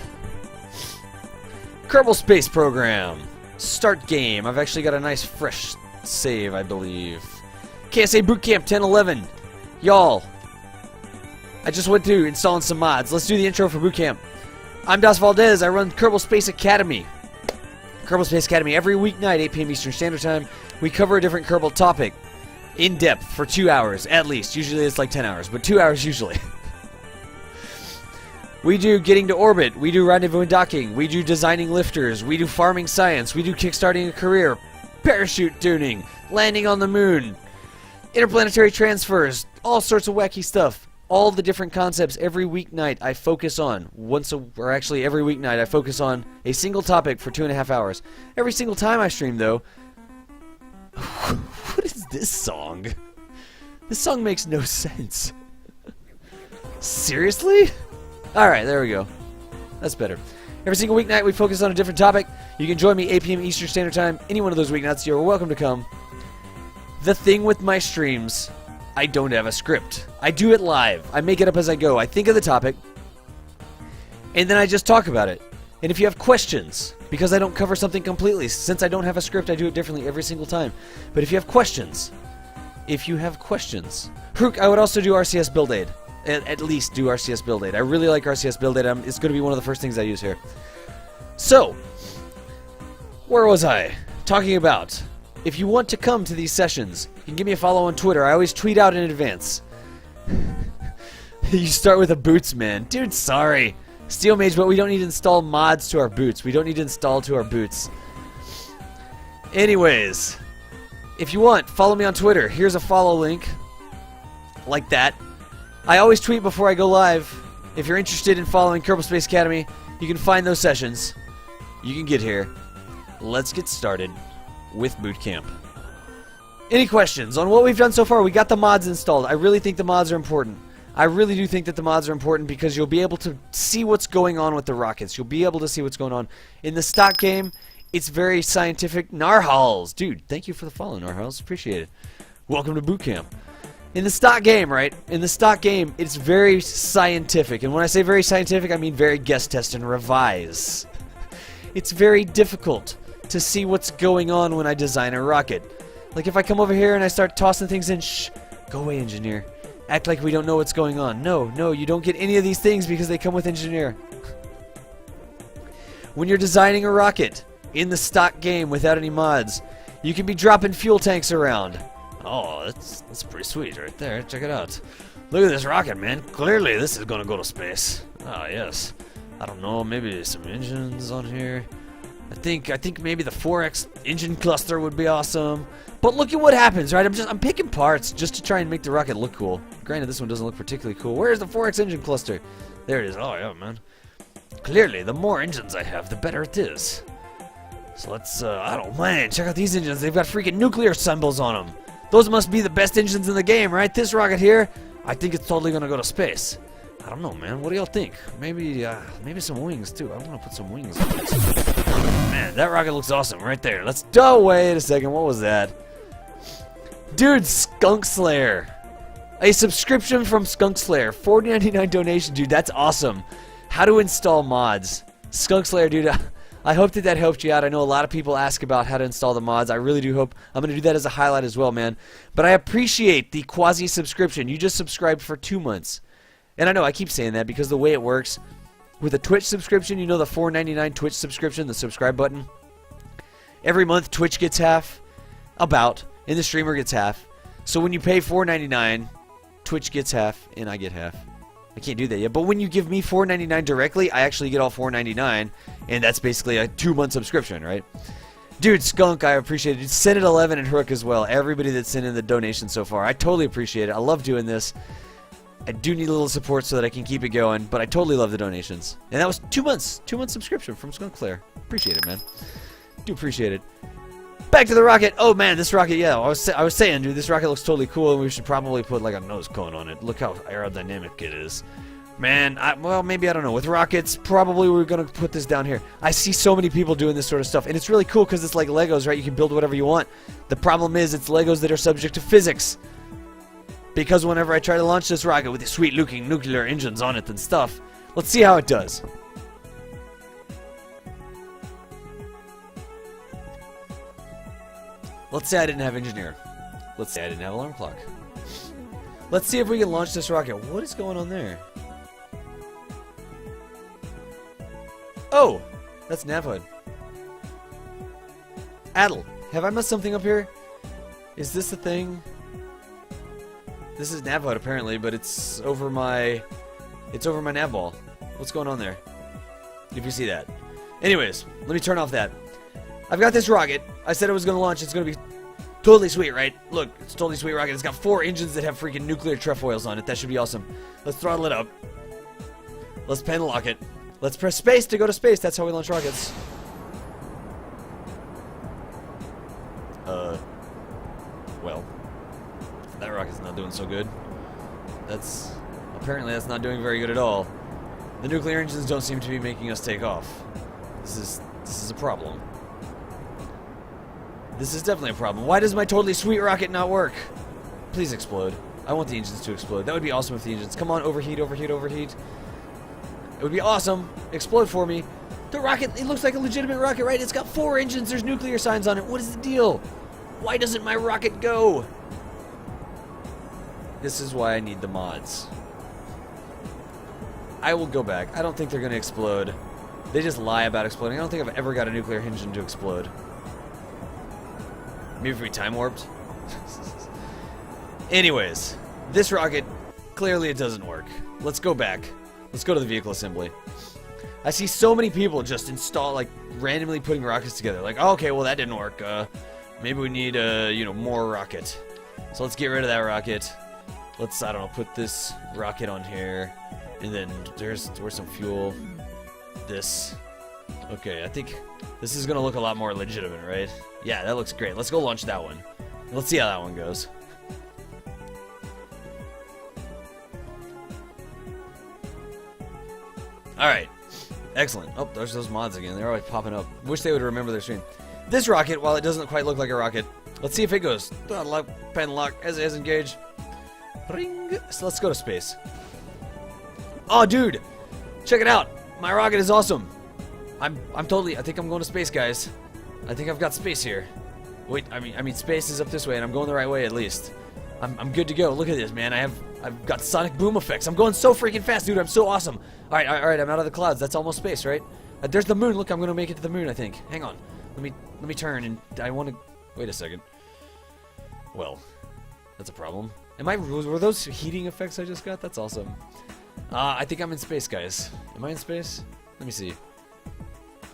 Kerbal Space Program. Start game. I've actually got a nice fresh save, I believe. KSA Bootcamp 1011. Y'all, I just went through installing some mods. Let's do the intro for Bootcamp. I'm Das Valdez. I run Kerbal Space Academy. Kerbal Space Academy every weeknight, 8 p.m. Eastern Standard Time. We cover a different Kerbal topic in depth for 2 hours at least. Usually it's like 10 hours, but 2 hours usually. We do getting to orbit, we do rendezvous and docking, we do designing lifters, we do farming science, we do kickstarting a career, parachute tuning, landing on the moon, interplanetary transfers, all sorts of wacky stuff. All the different concepts every weeknight I focus on. Every weeknight I focus on a single topic for 2.5 hours. Every single time I stream, though. What is this song? This song makes no sense. Seriously? Alright, there we go. That's better. Every single weeknight we focus on a different topic. You can join me 8 p.m. Eastern Standard Time. Any one of those weeknights, you're welcome to come. The thing with my streams I don't have a script. I do it live. I make it up as I go. I think of the topic, and then I just talk about it. And if you have questions, because I don't cover something completely, since I don't have a script, I do it differently every single time. But if you have questions, Hook, I would also do RCS Build Aid. At least do RCS Build Aid. I really like RCS Build Aid. It's going to be one of the first things I use here. So, where was I? Talking about, if you want to come to these sessions, you can give me a follow on Twitter. I always tweet out in advance. You start with a boots, man. Dude, sorry. Steel Mage, but we don't need to install mods to our boots. We don't need to install to our boots. Anyways, if you want, follow me on Twitter. Here's a follow link. Like that. I always tweet before I go live. If you're interested in following Kerbal Space Academy, you can find those sessions. You can get here. Let's get started with boot camp. Any questions on what we've done so far? We got the mods installed. I really think the mods are important. I really do think that the mods are important because you'll be able to see what's going on with the rockets. You'll be able to see what's going on. In the stock game, it's very scientific. Narhals. Dude, thank you for the follow, Narhals. Appreciate it. Welcome to boot camp. In the stock game, right? In the stock game, it's very scientific. And when I say very scientific, I mean very guess test and revise. It's very difficult to see what's going on when I design a rocket. Like if I come over here and I start tossing things in, shh, go away, engineer. Act like we don't know what's going on. No, you don't get any of these things because they come with engineer. When you're designing a rocket in the stock game without any mods, you can be dropping fuel tanks around. Oh, that's pretty sweet right there. Check it out. Look at this rocket, man. Clearly this is gonna go to space. Ah, yes. I don't know, maybe some engines on here. I think maybe the 4X engine cluster would be awesome. But look at what happens, right? I'm picking parts just to try and make the rocket look cool. Granted, this one doesn't look particularly cool. Where's the 4X engine cluster? There it is. Oh, yeah, man. Clearly, the more engines I have, the better it is. So let's, I don't mind. Check out these engines. They've got freaking nuclear symbols on them. Those must be the best engines in the game, right? This rocket here, I think it's totally gonna go to space. I don't know, man. What do y'all think? Maybe some wings, too. I want to put some wings on it. Man, that rocket looks awesome right there. Let's... Oh, wait a second. What was that? Dude, Skunk Slayer. A subscription from Skunk Slayer. $4.99 donation, dude. That's awesome. How to install mods. Skunk Slayer, dude. I hope that helped you out. I know a lot of people ask about how to install the mods. I really do hope. I'm going to do that as a highlight as well, man. But I appreciate the quasi-subscription. You just subscribed for 2 months. And I know I keep saying that because the way it works, with a Twitch subscription, you know the $4.99 Twitch subscription, the subscribe button? Every month Twitch gets half, and the streamer gets half. So when you pay $4.99, Twitch gets half, and I get half. I can't do that yet. But when you give me $4.99 directly, I actually get all $4.99, and that's basically a 2-month subscription, right? Dude, Skunk, I appreciate it. Send it 11 and Hook as well. Everybody that's sent in the donation so far. I totally appreciate it. I love doing this. I do need a little support so that I can keep it going, but I totally love the donations. And that was 2 months. 2-month subscription from Skunk Slayer. Appreciate it, man. Do appreciate it. Back to the rocket. Oh, man, this rocket, yeah. I was saying, dude, this rocket looks totally cool, and we should probably put, like, a nose cone on it. Look how aerodynamic it is. Man, well, maybe, I don't know. With rockets, probably we're going to put this down here. I see so many people doing this sort of stuff, and it's really cool because it's like Legos, right? You can build whatever you want. The problem is it's Legos that are subject to physics. Because whenever I try to launch this rocket with the sweet-looking nuclear engines on it and stuff, let's see how it does. Let's say I didn't have engineer. Let's say I didn't have alarm clock. Let's see if we can launch this rocket. What is going on there? Oh! That's Navhood. Adel, have I messed something up here? Is this the thing? This is Navhood apparently, but it's over my nav ball. What's going on there? If you see that. Anyways, let me turn off that. I've got this rocket. I said it was going to launch. It's going to be totally sweet, right? Look, it's a totally sweet rocket. It's got 4 engines that have freaking nuclear trefoils on it. That should be awesome. Let's throttle it up. Let's penlock it. Let's press space to go to space. That's how we launch rockets. Well, that rocket's not doing so good. Apparently that's not doing very good at all. The nuclear engines don't seem to be making us take off. This is a problem. This is definitely a problem. Why does my totally sweet rocket not work? Please explode. I want the engines to explode. That would be awesome if the engines... Come on, overheat, overheat, overheat. It would be awesome. Explode for me. The rocket, it looks like a legitimate rocket, right? It's got 4 engines. There's nuclear signs on it. What is the deal? Why doesn't my rocket go? This is why I need the mods. I will go back. I don't think they're going to explode. They just lie about exploding. I don't think I've ever got a nuclear engine to explode. Maybe if we time warped. Anyways, this rocket, clearly it doesn't work. Let's go back. Let's go to the vehicle assembly. I see so many people just install, like, randomly putting rockets together. Like, oh, okay, well, that didn't work. Maybe we need, you know, more rocket. So let's get rid of that rocket. Let's, I don't know, put this rocket on here. And then where's some fuel? This. Okay, I think this is going to look a lot more legitimate, right? Yeah, that looks great. Let's go launch that one. Let's see how that one goes. Alright. Excellent. Oh, there's those mods again. They're always popping up. Wish they would remember their stream. This rocket, while it doesn't quite look like a rocket, let's see if it goes. Lock, pen lock, as it is engaged. Ring. So let's go to space. Oh, dude. Check it out. My rocket is awesome. I think I'm going to space, guys. I think I've got space here. Wait, I mean space is up this way and I'm going the right way at least. I'm good to go. Look at this, man. I've got sonic boom effects. I'm going so freaking fast, dude. I'm so awesome. All right, I'm out of the clouds. That's almost space, right? There's the moon. Look, I'm going to make it to the moon, I think. Hang on. Let me turn and I want to wait a second. Well, that's a problem. Were those heating effects I just got? That's awesome. I think I'm in space, guys. Am I in space? Let me see.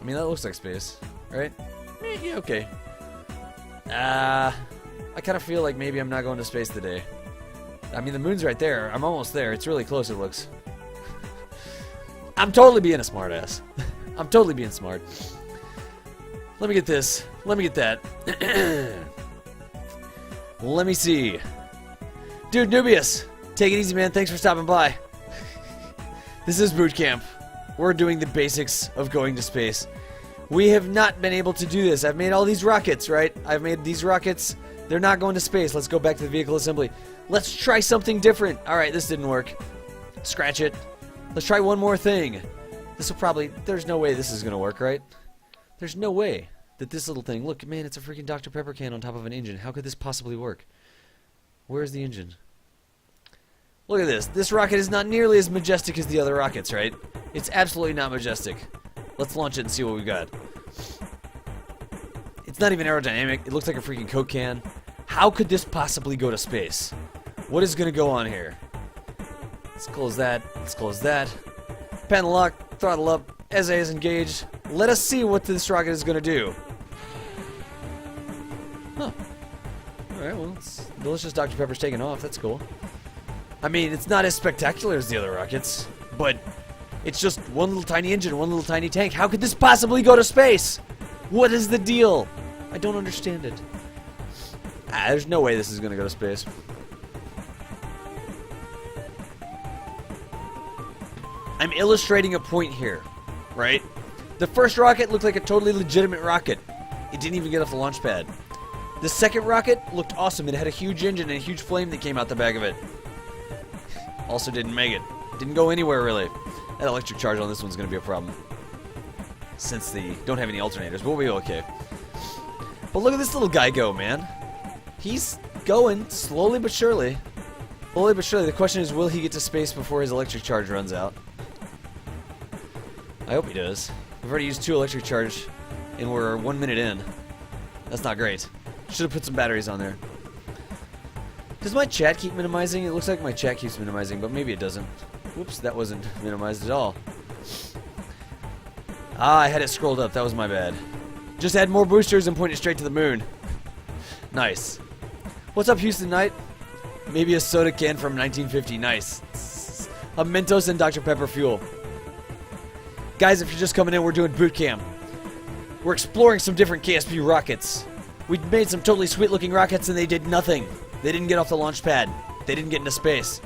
I mean, that looks like space, right? Yeah, okay. I kind of feel like maybe I'm not going to space today. I mean, the moon's right there. I'm almost there. It's really close, it looks. I'm totally being a smartass. I'm totally being smart. Let me get this. Let me get that. Let me see. Dude, Nubius, take it easy, man. Thanks for stopping by. This is boot camp. We're doing the basics of going to space. We have not been able to do this. I've made all these rockets, right? I've made these rockets. They're not going to space. Let's go back to the vehicle assembly. Let's try something different. All right, this didn't work. Scratch it. Let's try one more thing. This will probably... There's no way this is going to work, right? There's no way that this little thing... Look, man, it's a freaking Dr. Pepper can on top of an engine. How could this possibly work? Where's the engine? Look at this. This rocket is not nearly as majestic as the other rockets, right? It's absolutely not majestic. Let's launch it and see what we got. It's not even aerodynamic. It looks like a freaking Coke can. How could this possibly go to space? What is going to go on here? Let's close that. Let's close that. Pen lock. Throttle up. SA is engaged. Let us see what this rocket is going to do. Huh. Alright, well, delicious Dr. Pepper's taking off. That's cool. I mean, it's not as spectacular as the other rockets, but it's just one little tiny engine, one little tiny tank. How could this possibly go to space? What is the deal? I don't understand it. There's no way this is going to go to space. I'm illustrating a point here, right? The first rocket looked like a totally legitimate rocket. It didn't even get off the launch pad. The second rocket looked awesome. It had a huge engine and a huge flame that came out the back of it. Also didn't make it. Didn't go anywhere, really. That electric charge on this one's going to be a problem. Since they don't have any alternators, but we'll be okay. But look at this little guy go, man. He's going slowly but surely. Slowly but surely. The question is, will he get to space before his electric charge runs out? I hope he does. We've already used 2 electric charge, and we're 1 minute in. That's not great. Should have put some batteries on there. Does my chat keep minimizing? It looks like my chat keeps minimizing, but maybe it doesn't. Whoops, that wasn't minimized at all. I had it scrolled up. That was my bad. Just add more boosters and point it straight to the moon. Nice. What's up, Houston Knight? Maybe a soda can from 1950. Nice. A Mentos and Dr. Pepper fuel. Guys, if you're just coming in, we're doing boot camp. We're exploring some different KSP rockets. We made some totally sweet-looking rockets, and they did nothing. They didn't get off the launch pad. They didn't get into space.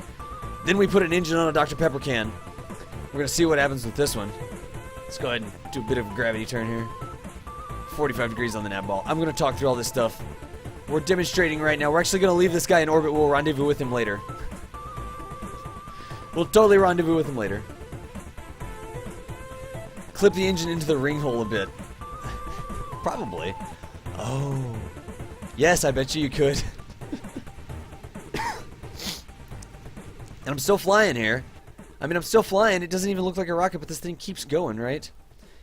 Then we put an engine on a Dr. Pepper can. We're going to see what happens with this one. Let's go ahead and do a bit of a gravity turn here. 45 degrees on the nav ball. I'm going to talk through all this stuff We're demonstrating right now. We're actually going to leave this guy in orbit. We'll rendezvous with him later. We'll totally rendezvous with him later. Clip the engine into the ring hole a bit. Probably. Oh. Yes, I bet you could. And I'm still flying here. I mean, I'm still flying. It doesn't even look like a rocket, but this thing keeps going, right?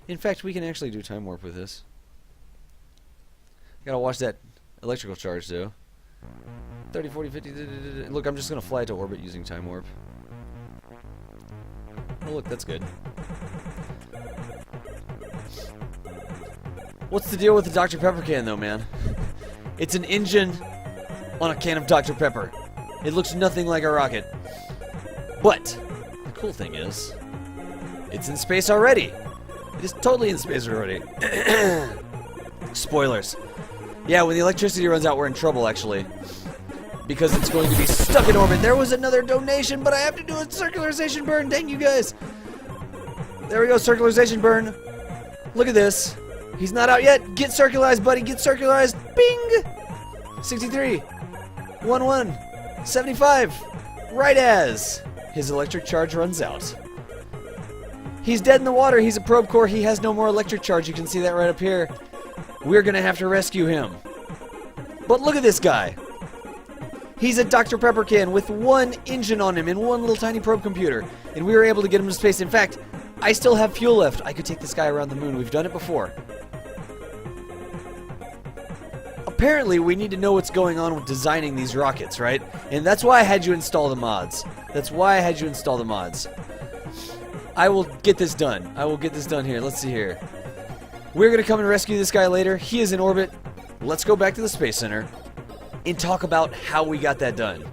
In fact, we can actually do time warp with this. Gotta watch that electrical charge, though. 30, 40, 50... Look, I'm just gonna fly to orbit using time warp. Oh, look, that's good. What's the deal with the Dr. Pepper can, though, man? It's an engine on a can of Dr. Pepper. It looks nothing like a rocket. But the cool thing is, it's in space already. It is totally in space already. Spoilers. Yeah, when the electricity runs out, we're in trouble, actually. Because it's going to be stuck in orbit. There was another donation, but I have to do a circularization burn. Dang you guys. There we go, circularization burn. Look at this. He's not out yet. Get circularized, buddy. Get circularized. Bing! 63. 11. 75. Right as his electric charge runs out. He's dead in the water. He's a probe core. He has no more electric charge. You can see that right up here. We're going to have to rescue him. But look at this guy. He's a Dr. Pepper can with one engine on him and one little tiny probe computer. And we were able to get him to space. In fact, I still have fuel left. I could take this guy around the moon. We've done it before. Apparently, we need to know what's going on with designing these rockets, right? And that's why I had you install the mods. That's why I had you install the mods. I will get this done. I will get this done here. Let's see here. We're going to come and rescue this guy later. He is in orbit. Let's go back to the Space Center and talk about how we got that done.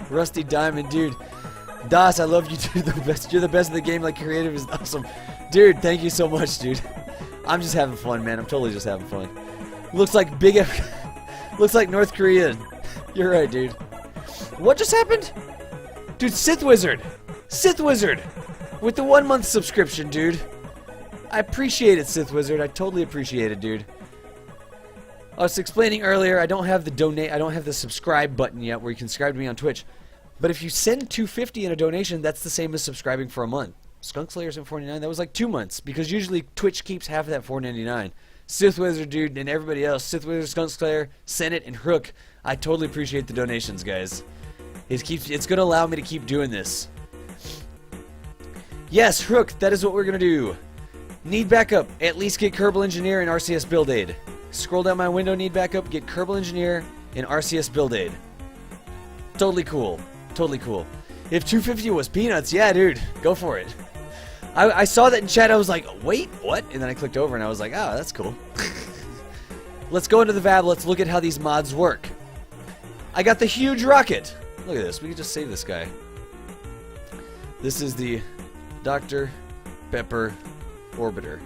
Rusty Diamond, dude. Das, I love you, dude. The best. You're the best in the game. Like, creative is awesome. Dude, thank you so much, dude. I'm just having fun, man. I'm totally just having fun. Looks like looks like North Korea. You're right, dude. What just happened? Dude, Sith Wizard. Sith Wizard. With the 1 month subscription, dude. I appreciate it, Sith Wizard. I totally appreciate it, dude. I was explaining earlier, I don't have the subscribe button yet where you can subscribe to me on Twitch. But if you send $2.50 in a donation, that's the same as subscribing for a month. Skunk Slayer's at $4.99. That was like 2 months because usually Twitch keeps half of that $4.99. Sith Wizard, dude, and everybody else, Sith Wizard, Skunk Slayer, Senate, and Hook. I totally appreciate the donations, guys. It's going to allow me to keep doing this. Yes, Hook, that is what we're going to do. Need backup. At least get Kerbal Engineer and RCS Build Aid. Scroll down my window, need backup, get Kerbal Engineer and RCS Build Aid. Totally cool. Totally cool. If 250 was peanuts, yeah, dude, go for it. I saw that in chat, I was like, wait, what? And then I clicked over and I was like, oh, that's cool. Let's go into the VAB, let's look at how these mods work. I got the huge rocket. Look at this, we can just save this guy. This is the Dr. Pepper Orbiter.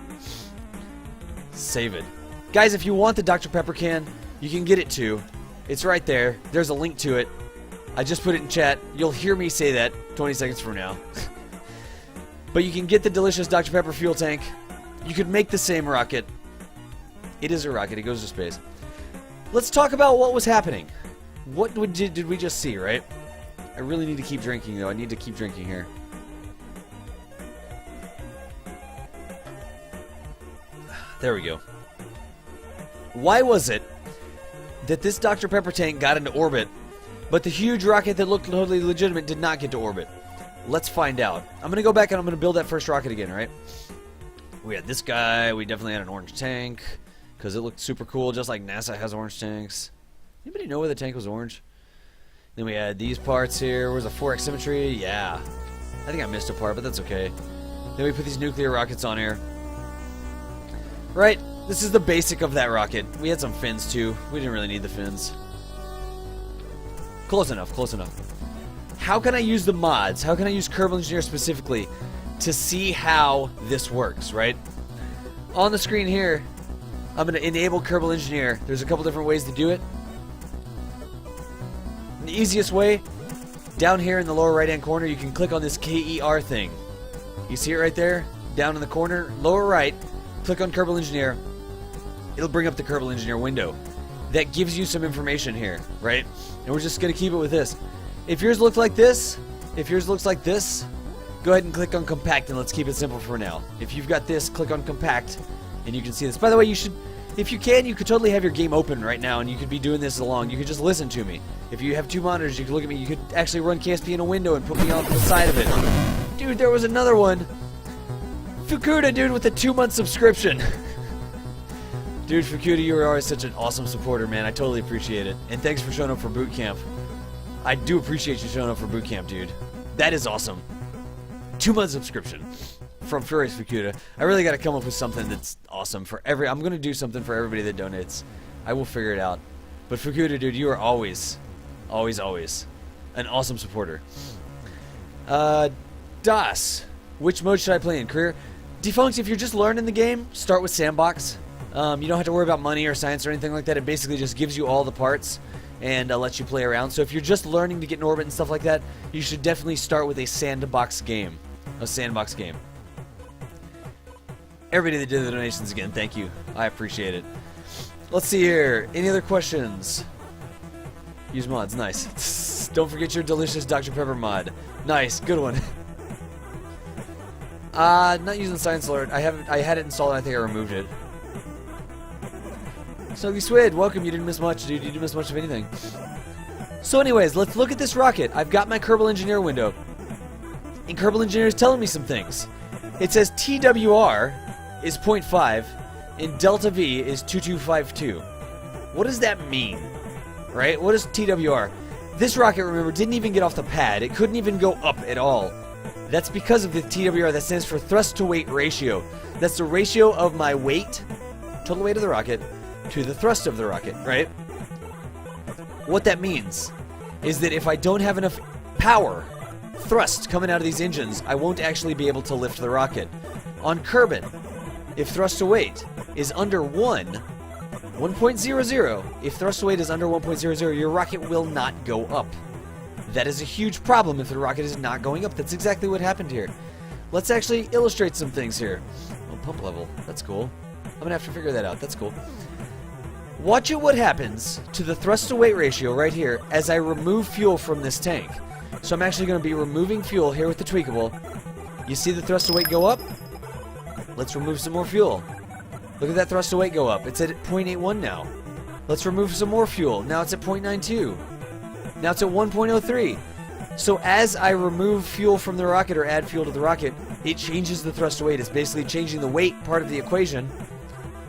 Save it. Guys, if you want the Dr. Pepper can, you can get it too. It's right there. There's a link to it. I just put it in chat. You'll hear me say that 20 seconds from now. But you can get the delicious Dr. Pepper fuel tank. You could make the same rocket. It is a rocket. It goes to space. Let's talk about what was happening. What did we just see, right? I really need to keep drinking, though. I need to keep drinking here. There we go. Why was it that this Dr. Pepper tank got into orbit, but the huge rocket that looked totally legitimate did not get to orbit? Let's find out. I'm going to go back and I'm going to build that first rocket again, right? We had this guy. We definitely had an orange tank because it looked super cool, just like NASA has orange tanks. Anybody know why the tank was orange? Then we had these parts here. Where's the 4x symmetry? Yeah. I think I missed a part, but that's okay. Then we put these nuclear rockets on here. Right. This is the basic of that rocket. We had some fins, too. We didn't really need the fins. Close enough, close enough. How can I use the mods? How can I use Kerbal Engineer specifically to see how this works, right? On the screen here, I'm going to enable Kerbal Engineer. There's a couple different ways to do it. The easiest way, down here in the lower right-hand corner, you can click on this KER thing. You see it right there? Down in the corner, lower right. click on Kerbal Engineer. It'll bring up the Kerbal Engineer window. That gives you some information here, right? And we're just going to keep it with this. If yours looks like this, go ahead and click on Compact, and let's keep it simple for now. If you've got this, click on Compact, and you can see this. By the way, you should, if you can, you could totally have your game open right now, and you could be doing this along. You could just listen to me. If you have two monitors, you could look at me. You could actually run KSP in a window and put me on the side of it. Dude, there was another one. Fukuda, dude, with a 2-month subscription. Dude, Fukuda, you were always such an awesome supporter, man. I totally appreciate it. And thanks for showing up for boot camp. I do appreciate you showing up for boot camp, dude. That is awesome. 2-month subscription from Furious Fukuda. I really got to come up with something that's awesome for I'm going to do something for everybody that donates. I will figure it out. But Fukuda, dude, you are always an awesome supporter. Das. Which mode should I play in? Career? Defunct, if you're just learning the game, start with Sandbox. You don't have to worry about money or science or anything like that. It basically just gives you all the parts and lets you play around. So if you're just learning to get in orbit and stuff like that, you should definitely start with a sandbox game. Everybody that did the donations again, thank you. I appreciate it. Let's see here. Any other questions? Use mods. Nice. Don't forget your delicious Dr. Pepper mod. Nice. Good one. Not using Science Alert. I had it installed and I think I removed it. Snuggy Swid, welcome. You didn't miss much, dude. You didn't miss much of anything. So anyways, let's look at this rocket. I've got my Kerbal Engineer window. And Kerbal Engineer is telling me some things. It says TWR is 0.5 and Delta V is 2252. What does that mean? Right? What is TWR? This rocket, remember, didn't even get off the pad. It couldn't even go up at all. That's because of the TWR. That stands for thrust to weight ratio. That's the ratio of my weight, total weight of the rocket, to the thrust of the rocket, right? What that means is that if I don't have enough power, thrust coming out of these engines, I won't actually be able to lift the rocket. On Kerbal, if thrust to weight is under 1.00, if thrust to weight is under 1.00, your rocket will not go up. That is a huge problem if the rocket is not going up. That's exactly what happened here. Let's actually illustrate some things here. Oh, pump level. That's cool. I'm going to have to figure that out. That's cool. Watch it what happens to the thrust to weight ratio right here as I remove fuel from this tank. So I'm actually going to be removing fuel here with the tweakable. You see the thrust to weight go up? Let's remove some more fuel. Look at that thrust to weight go up. It's at 0.81 now. Let's remove some more fuel. Now it's at 0.92. Now it's at 1.03. So as I remove fuel from the rocket or add fuel to the rocket, it changes the thrust to weight. It's basically changing the weight part of the equation.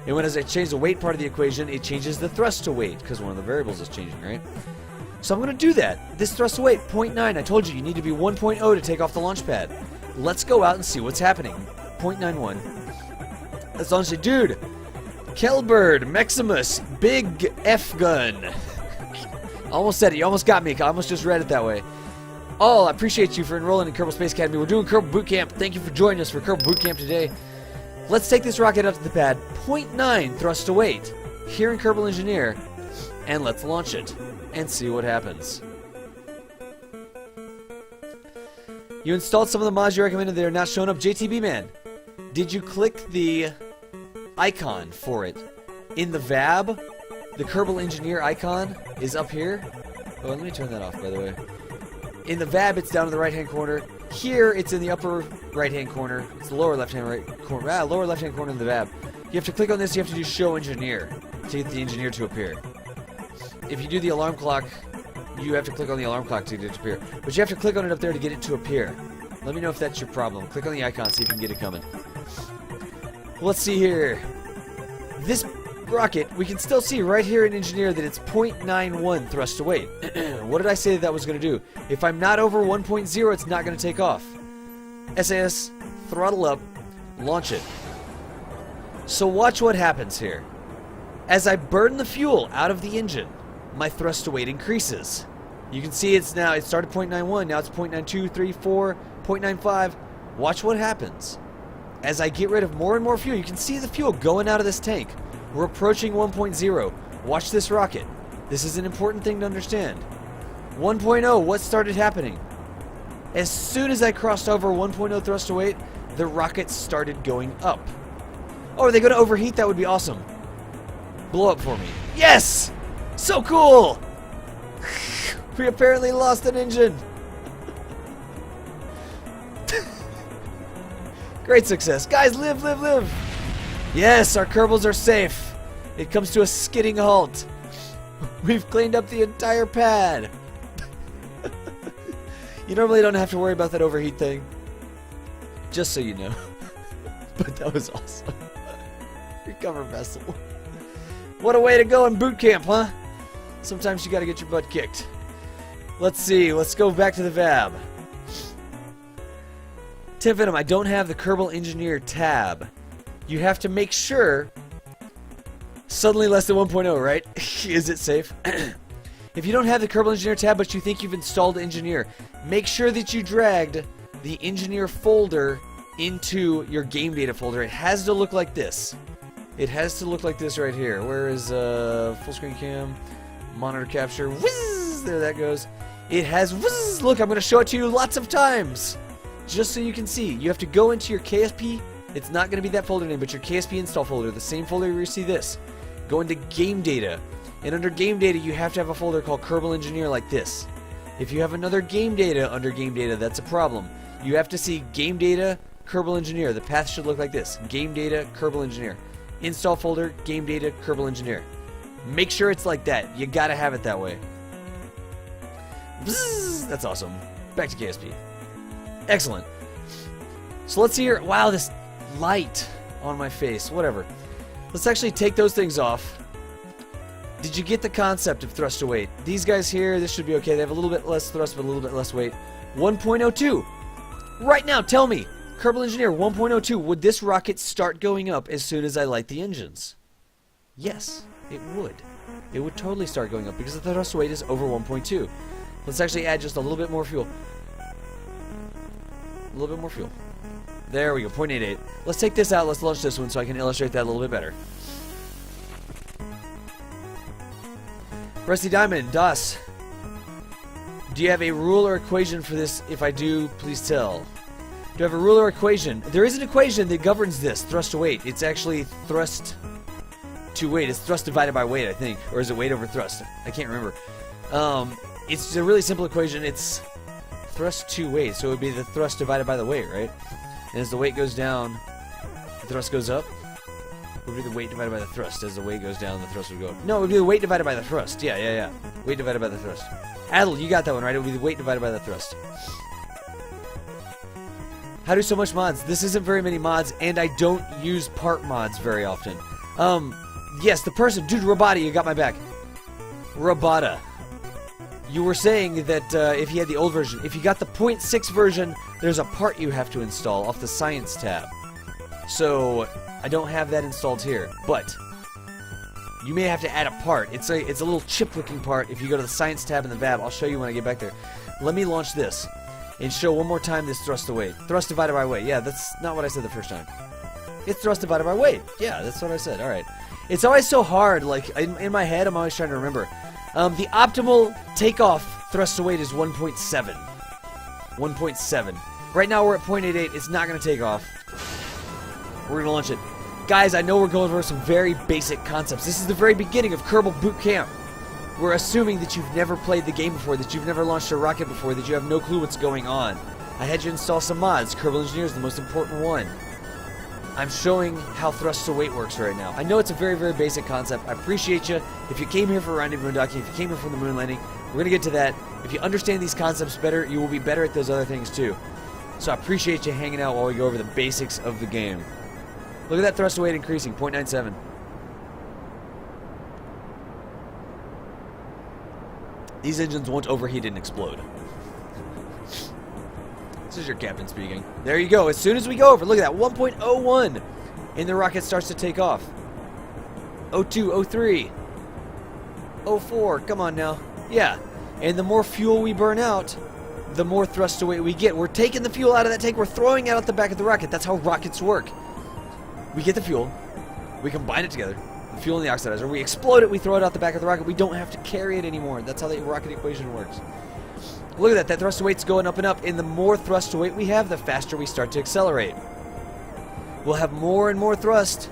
And when as I change the weight part of the equation, it changes the thrust to weight, because one of the variables is changing, right? So I'm going to do that. This thrust to weight, 0.9. I told you need to be 1.0 to take off the launch pad. Let's go out and see what's happening. 0.91. Let's launch it. Dude, Kelbird, Maximus, Big F Gun. Almost said it. You almost got me. I almost just read it that way. Oh, I appreciate you for enrolling in Kerbal Space Academy. We're doing Kerbal Boot Camp. Thank you for joining us for Kerbal Boot Camp today. Let's take this rocket up to the pad. 0.9 thrust to weight here in Kerbal Engineer. And let's launch it and see what happens. You installed some of the mods you recommended. They're not showing up. JTB man, did you click the icon for it in the VAB? The Kerbal Engineer icon is up here. Oh, let me turn that off, by the way. In the VAB, it's down in the right-hand corner. Here, it's in the upper right-hand corner. It's the lower left-hand corner. Lower left-hand corner in the VAB. You have to click on this. You have to do Show Engineer to get the engineer to appear. If you do the alarm clock, you have to click on the alarm clock to get it to appear. But you have to click on it up there to get it to appear. Let me know if that's your problem. Click on the icon, see if you can get it coming. Let's see here. This rocket, we can still see right here in Engineer that it's 0.91 thrust to weight. What did I say that was going to do? If I'm not over 1.0, it's not going to take off. SAS, throttle up, launch it. So watch what happens here. As I burn the fuel out of the engine, my thrust to weight increases. You can see it's now, it started 0.91, now it's 0.92, 3, 4, 0.95. Watch what happens. As I get rid of more and more fuel, you can see the fuel going out of this tank. We're approaching 1.0. Watch this rocket. This is an important thing to understand. 1.0, what started happening? As soon as I crossed over 1.0 thrust to weight, the rocket started going up. Oh, are they going to overheat? That would be awesome. Blow up for me. Yes! So cool! We apparently lost an engine. Great success. Guys, live, live, live! Yes, our Kerbals are safe. It comes to a skidding halt. We've cleaned up the entire pad. You normally don't have to worry about that overheat thing. Just so you know. But that was awesome. Recover vessel. What a way to go in boot camp, huh? Sometimes you gotta get your butt kicked. Let's see. Let's go back to the VAB. Tim Venom, I don't have the Kerbal Engineer tab. You have to make sure... Suddenly less than 1.0, right? Is it safe? If you don't have the Kerbal Engineer tab, but you think you've installed Engineer, make sure that you dragged the Engineer folder into your game data folder. It has to look like this. It has to look like this right here. Where is full screen cam, monitor capture? Whiz! There that goes. It has whiz! Look, I'm going to show it to you lots of times, just so you can see. You have to go into your KSP. It's not going to be that folder name, but your KSP install folder, the same folder where you see this. Go into game data. And under game data, you have to have a folder called Kerbal Engineer like this. If you have another game data under game data, that's a problem. You have to see game data, Kerbal Engineer. The path should look like this. Game data, Kerbal Engineer. Install folder, game data, Kerbal Engineer. Make sure it's like that. You gotta have it that way. Bzzz, that's awesome. Back to KSP. Excellent. So let's see here. Wow, this light on my face. Whatever. Let's actually take those things off. Did you get the concept of thrust to weight? These guys here, this should be okay. They have a little bit less thrust, but a little bit less weight. 1.02. Right now, tell me, Kerbal Engineer 1.02, would this rocket start going up as soon as I light the engines? Yes, it would. It would totally start going up because the thrust weight is over 1.2. Let's actually add just a little bit more fuel. A little bit more fuel. There we go, 0.88. Let's take this out. Let's launch this one so I can illustrate that a little bit better. Rusty Diamond, DOS. Do you have a rule or equation for this? If I do, please tell. Do I have a rule or equation? There is an equation that governs this, thrust to weight. It's actually thrust to weight. It's thrust divided by weight, I think. Or is it weight over thrust? I can't remember. It's a really simple equation. It's thrust to weight. So it would be the thrust divided by the weight, right? And as the weight goes down, the thrust goes up. It would be the weight divided by the thrust. As the weight goes down, the thrust would go up. No, it would be the weight divided by the thrust. Yeah. Weight divided by the thrust. Adel, you got that one, right? It would be the weight divided by the thrust. How do so much mods? This isn't very many mods, and I don't use part mods very often. Yes, the person, dude, Robata, you got my back. Robata. You were saying that if you had the old version, if you got the 0.6 version, there's a part you have to install off the Science tab. So, I don't have that installed here, but you may have to add a part. It's a little chip-looking part. If you go to the Science tab in the VAB, I'll show you when I get back there. Let me launch this and show one more time this thrust to weight. Thrust divided by weight. Yeah, that's not what I said the first time. It's thrust divided by weight. Yeah, that's what I said. All right. It's always so hard. Like, in my head, I'm always trying to remember. The optimal takeoff thrust to weight is 1.7. 1.7. Right now, we're at 0.88. It's not going to take off. We're going to launch it. Guys, I know we're going over some very basic concepts. This is the very beginning of Kerbal Boot Camp. We're assuming that you've never played the game before, that you've never launched a rocket before, that you have no clue what's going on. I had you install some mods. Kerbal Engineer is the most important one. I'm showing how thrust to weight works right now. I know it's a very, very basic concept. I appreciate you. If you came here for Rendezvous Moondocking, if you came here for the moon landing, we're going to get to that. If you understand these concepts better, you will be better at those other things too. So I appreciate you hanging out while we go over the basics of the game. Look at that thrust to weight increasing, 0.97. These engines won't overheat and explode. This is your captain speaking. There you go. As soon as we go over, look at that, 1.01. And the rocket starts to take off. 02, 03, 04. Come on now. Yeah. And the more fuel we burn out, the more thrust to weight we get. We're taking the fuel out of that tank. We're throwing it out the back of the rocket. That's how rockets work. We get the fuel. We combine it together. The fuel and the oxidizer. We explode it. We throw it out the back of the rocket. We don't have to carry it anymore. That's how the rocket equation works. Look at that. That thrust to weight's going up and up. And the more thrust to weight we have, the faster we start to accelerate. We'll have more and more thrust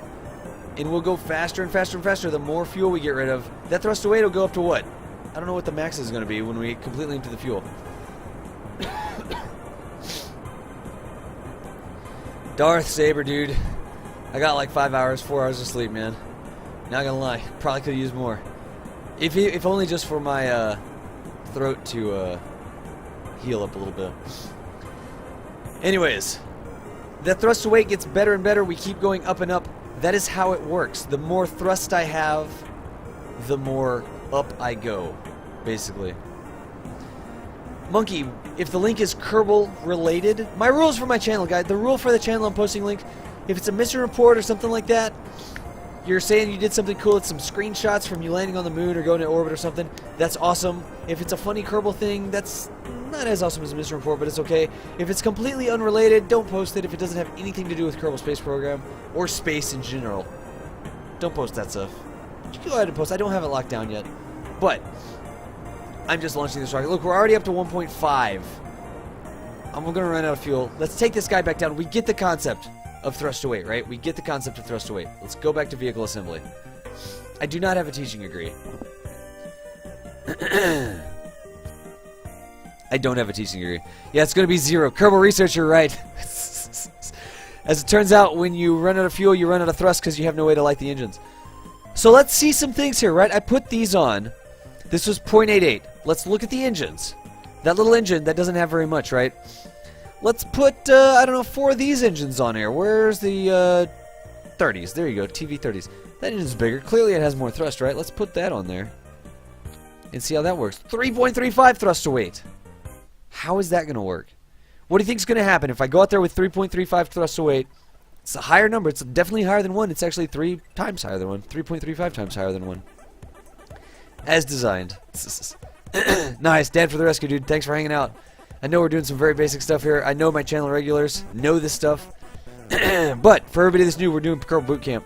and we'll go faster and faster and faster the more fuel we get rid of. That thrust to weight will go up to what? I don't know what the max is going to be when we completely empty the fuel. Darth Saber, dude. I got like 5 hours, 4 hours of sleep, man. Not gonna lie, probably could have used more. If only just for my throat to heal up a little bit. Anyways, that thrust to weight gets better and better. We keep going up and up. That is how it works. The more thrust I have, the more up I go, basically. Monkey, if the link is Kerbal related, my rules for my channel, guys. The rule for the channel I'm posting link, if it's a mission report or something like that, you're saying you did something cool, it's some screenshots from you landing on the moon or going to orbit or something, that's awesome. If it's a funny Kerbal thing, that's not as awesome as a mission report, but it's okay. If it's completely unrelated, don't post it. If it doesn't have anything to do with Kerbal Space Program or space in general, don't post that stuff. You can go ahead and post. I don't have it locked down yet, but I'm just launching this rocket. Look, we're already up to 1.5. I'm going to run out of fuel. Let's take this guy back down. We get the concept of thrust to weight, right? We get the concept of thrust to weight. Let's go back to vehicle assembly. I do not have a teaching degree. I don't have a teaching degree. Yeah, it's going to be 0. Kerbal researcher, right? As it turns out, when you run out of fuel, you run out of thrust because you have no way to light the engines. So let's see some things here, right? I put these on. This was 0.88. Let's look at the engines. That little engine, that doesn't have very much, right? Let's put, I don't know, 4 of these engines on here. Where's the 30s? There you go, TV 30s. That engine's bigger. Clearly it has more thrust, right? Let's put that on there and see how that works. 3.35 thrust to weight. How is that going to work? What do you think is going to happen if I go out there with 3.35 thrust to weight? It's a higher number. It's definitely higher than 1. It's actually 3 times higher than 1. 3.35 times higher than 1. As designed. Nice. Dan for the rescue, dude. Thanks for hanging out. I know we're doing some very basic stuff here. I know my channel regulars know this stuff. But for everybody that's new, we're doing Kerbal Boot Camp.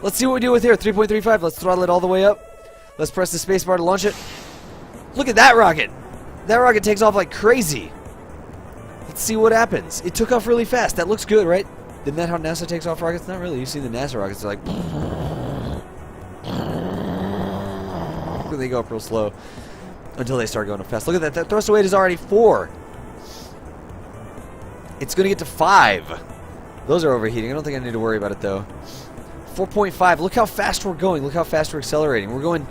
Let's see what we do with here. 3.35. Let's throttle it all the way up. Let's press the space bar to launch it. Look at that rocket. That rocket takes off like crazy. Let's see what happens. It took off really fast. That looks good, right? Isn't that how NASA takes off rockets? Not really. You see the NASA rockets, they're like... they go up real slow until they start going up fast. Look at that. That thrust to weight is already 4. It's going to get to 5. Those are overheating. I don't think I need to worry about it, though. 4.5. Look how fast we're going. Look how fast we're accelerating. We're going,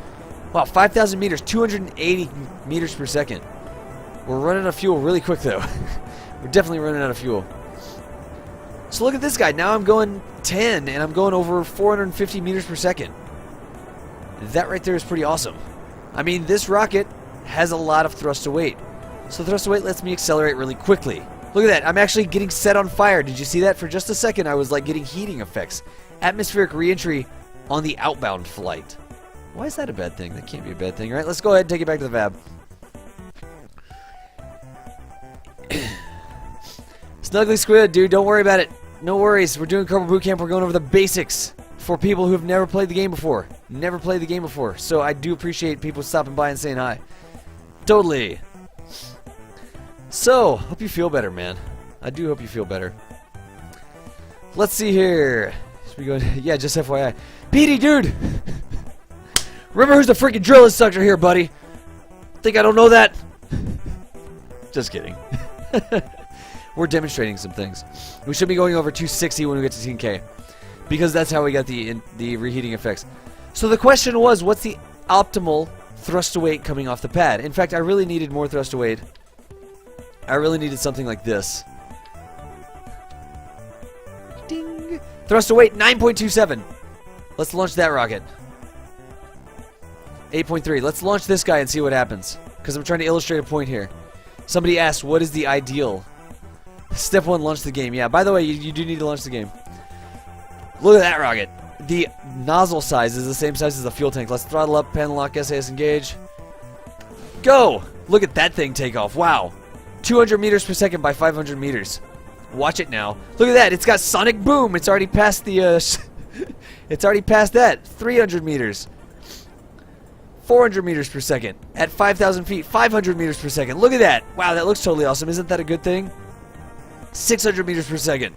wow, 5,000 meters, 280 meters per second. We're running out of fuel really quick, though. We're definitely running out of fuel. So look at this guy. Now I'm going 10, and I'm going over 450 meters per second. That right there is pretty awesome. I mean, this rocket has a lot of thrust to weight. So thrust to weight lets me accelerate really quickly. Look at that. I'm actually getting set on fire. Did you see that? For just a second, I was like getting heating effects. Atmospheric reentry on the outbound flight. Why is that a bad thing? That can't be a bad thing. All right, let's go ahead and take it back to the Vab. Snuggly Squid, dude, don't worry about it. No worries. We're doing Kerbal Boot Camp. We're going over the basics for people who have never played the game before. Never played the game before. So I do appreciate people stopping by and saying hi. Totally. So, hope you feel better, man. I do hope you feel better. Let's see here. Should we go? Yeah, just FYI. Petey, dude! Remember who's the freaking drill instructor here, buddy? Think I don't know that? Just kidding. We're demonstrating some things. We should be going over 260 when we get to 10K. Because that's how we got the reheating effects. So the question was, what's the optimal thrust to weight coming off the pad? In fact, I really needed more thrust to weight. I really needed something like this. Ding! Thrust to weight, 9.27. Let's launch that rocket. 8.3. Let's launch this guy and see what happens. Because I'm trying to illustrate a point here. Somebody asked, what is the ideal? Step 1, launch the game. Yeah, by the way, you do need to launch the game. Look at that rocket. The nozzle size is the same size as the fuel tank. Let's throttle up, panel lock, SAS engage. Go! Look at that thing take off. Wow. 200 meters per second by 500 meters. Watch it now. Look at that. It's got sonic boom. It's already past the, it's already past that. 300 meters. 400 meters per second. At 5,000 feet, 500 meters per second. Look at that. Wow, that looks totally awesome. Isn't that a good thing? 600 meters per second.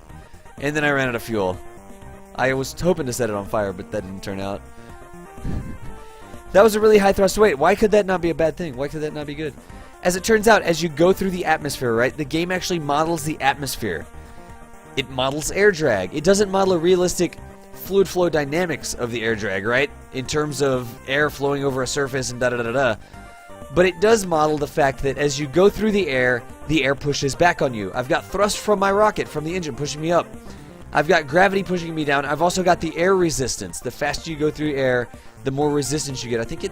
And then I ran out of fuel. I was hoping to set it on fire, but that didn't turn out. That was a really high thrust weight. Why could that not be a bad thing? Why could that not be good? As it turns out, as you go through the atmosphere, right, the game actually models the atmosphere. It models air drag. It doesn't model a realistic fluid flow dynamics of the air drag, right? In terms of air flowing over a surface and da-da-da-da-da. But it does model the fact that as you go through the air pushes back on you. I've got thrust from my rocket, from the engine, pushing me up. I've got gravity pushing me down. I've also got the air resistance. The faster you go through air, the more resistance you get. I think it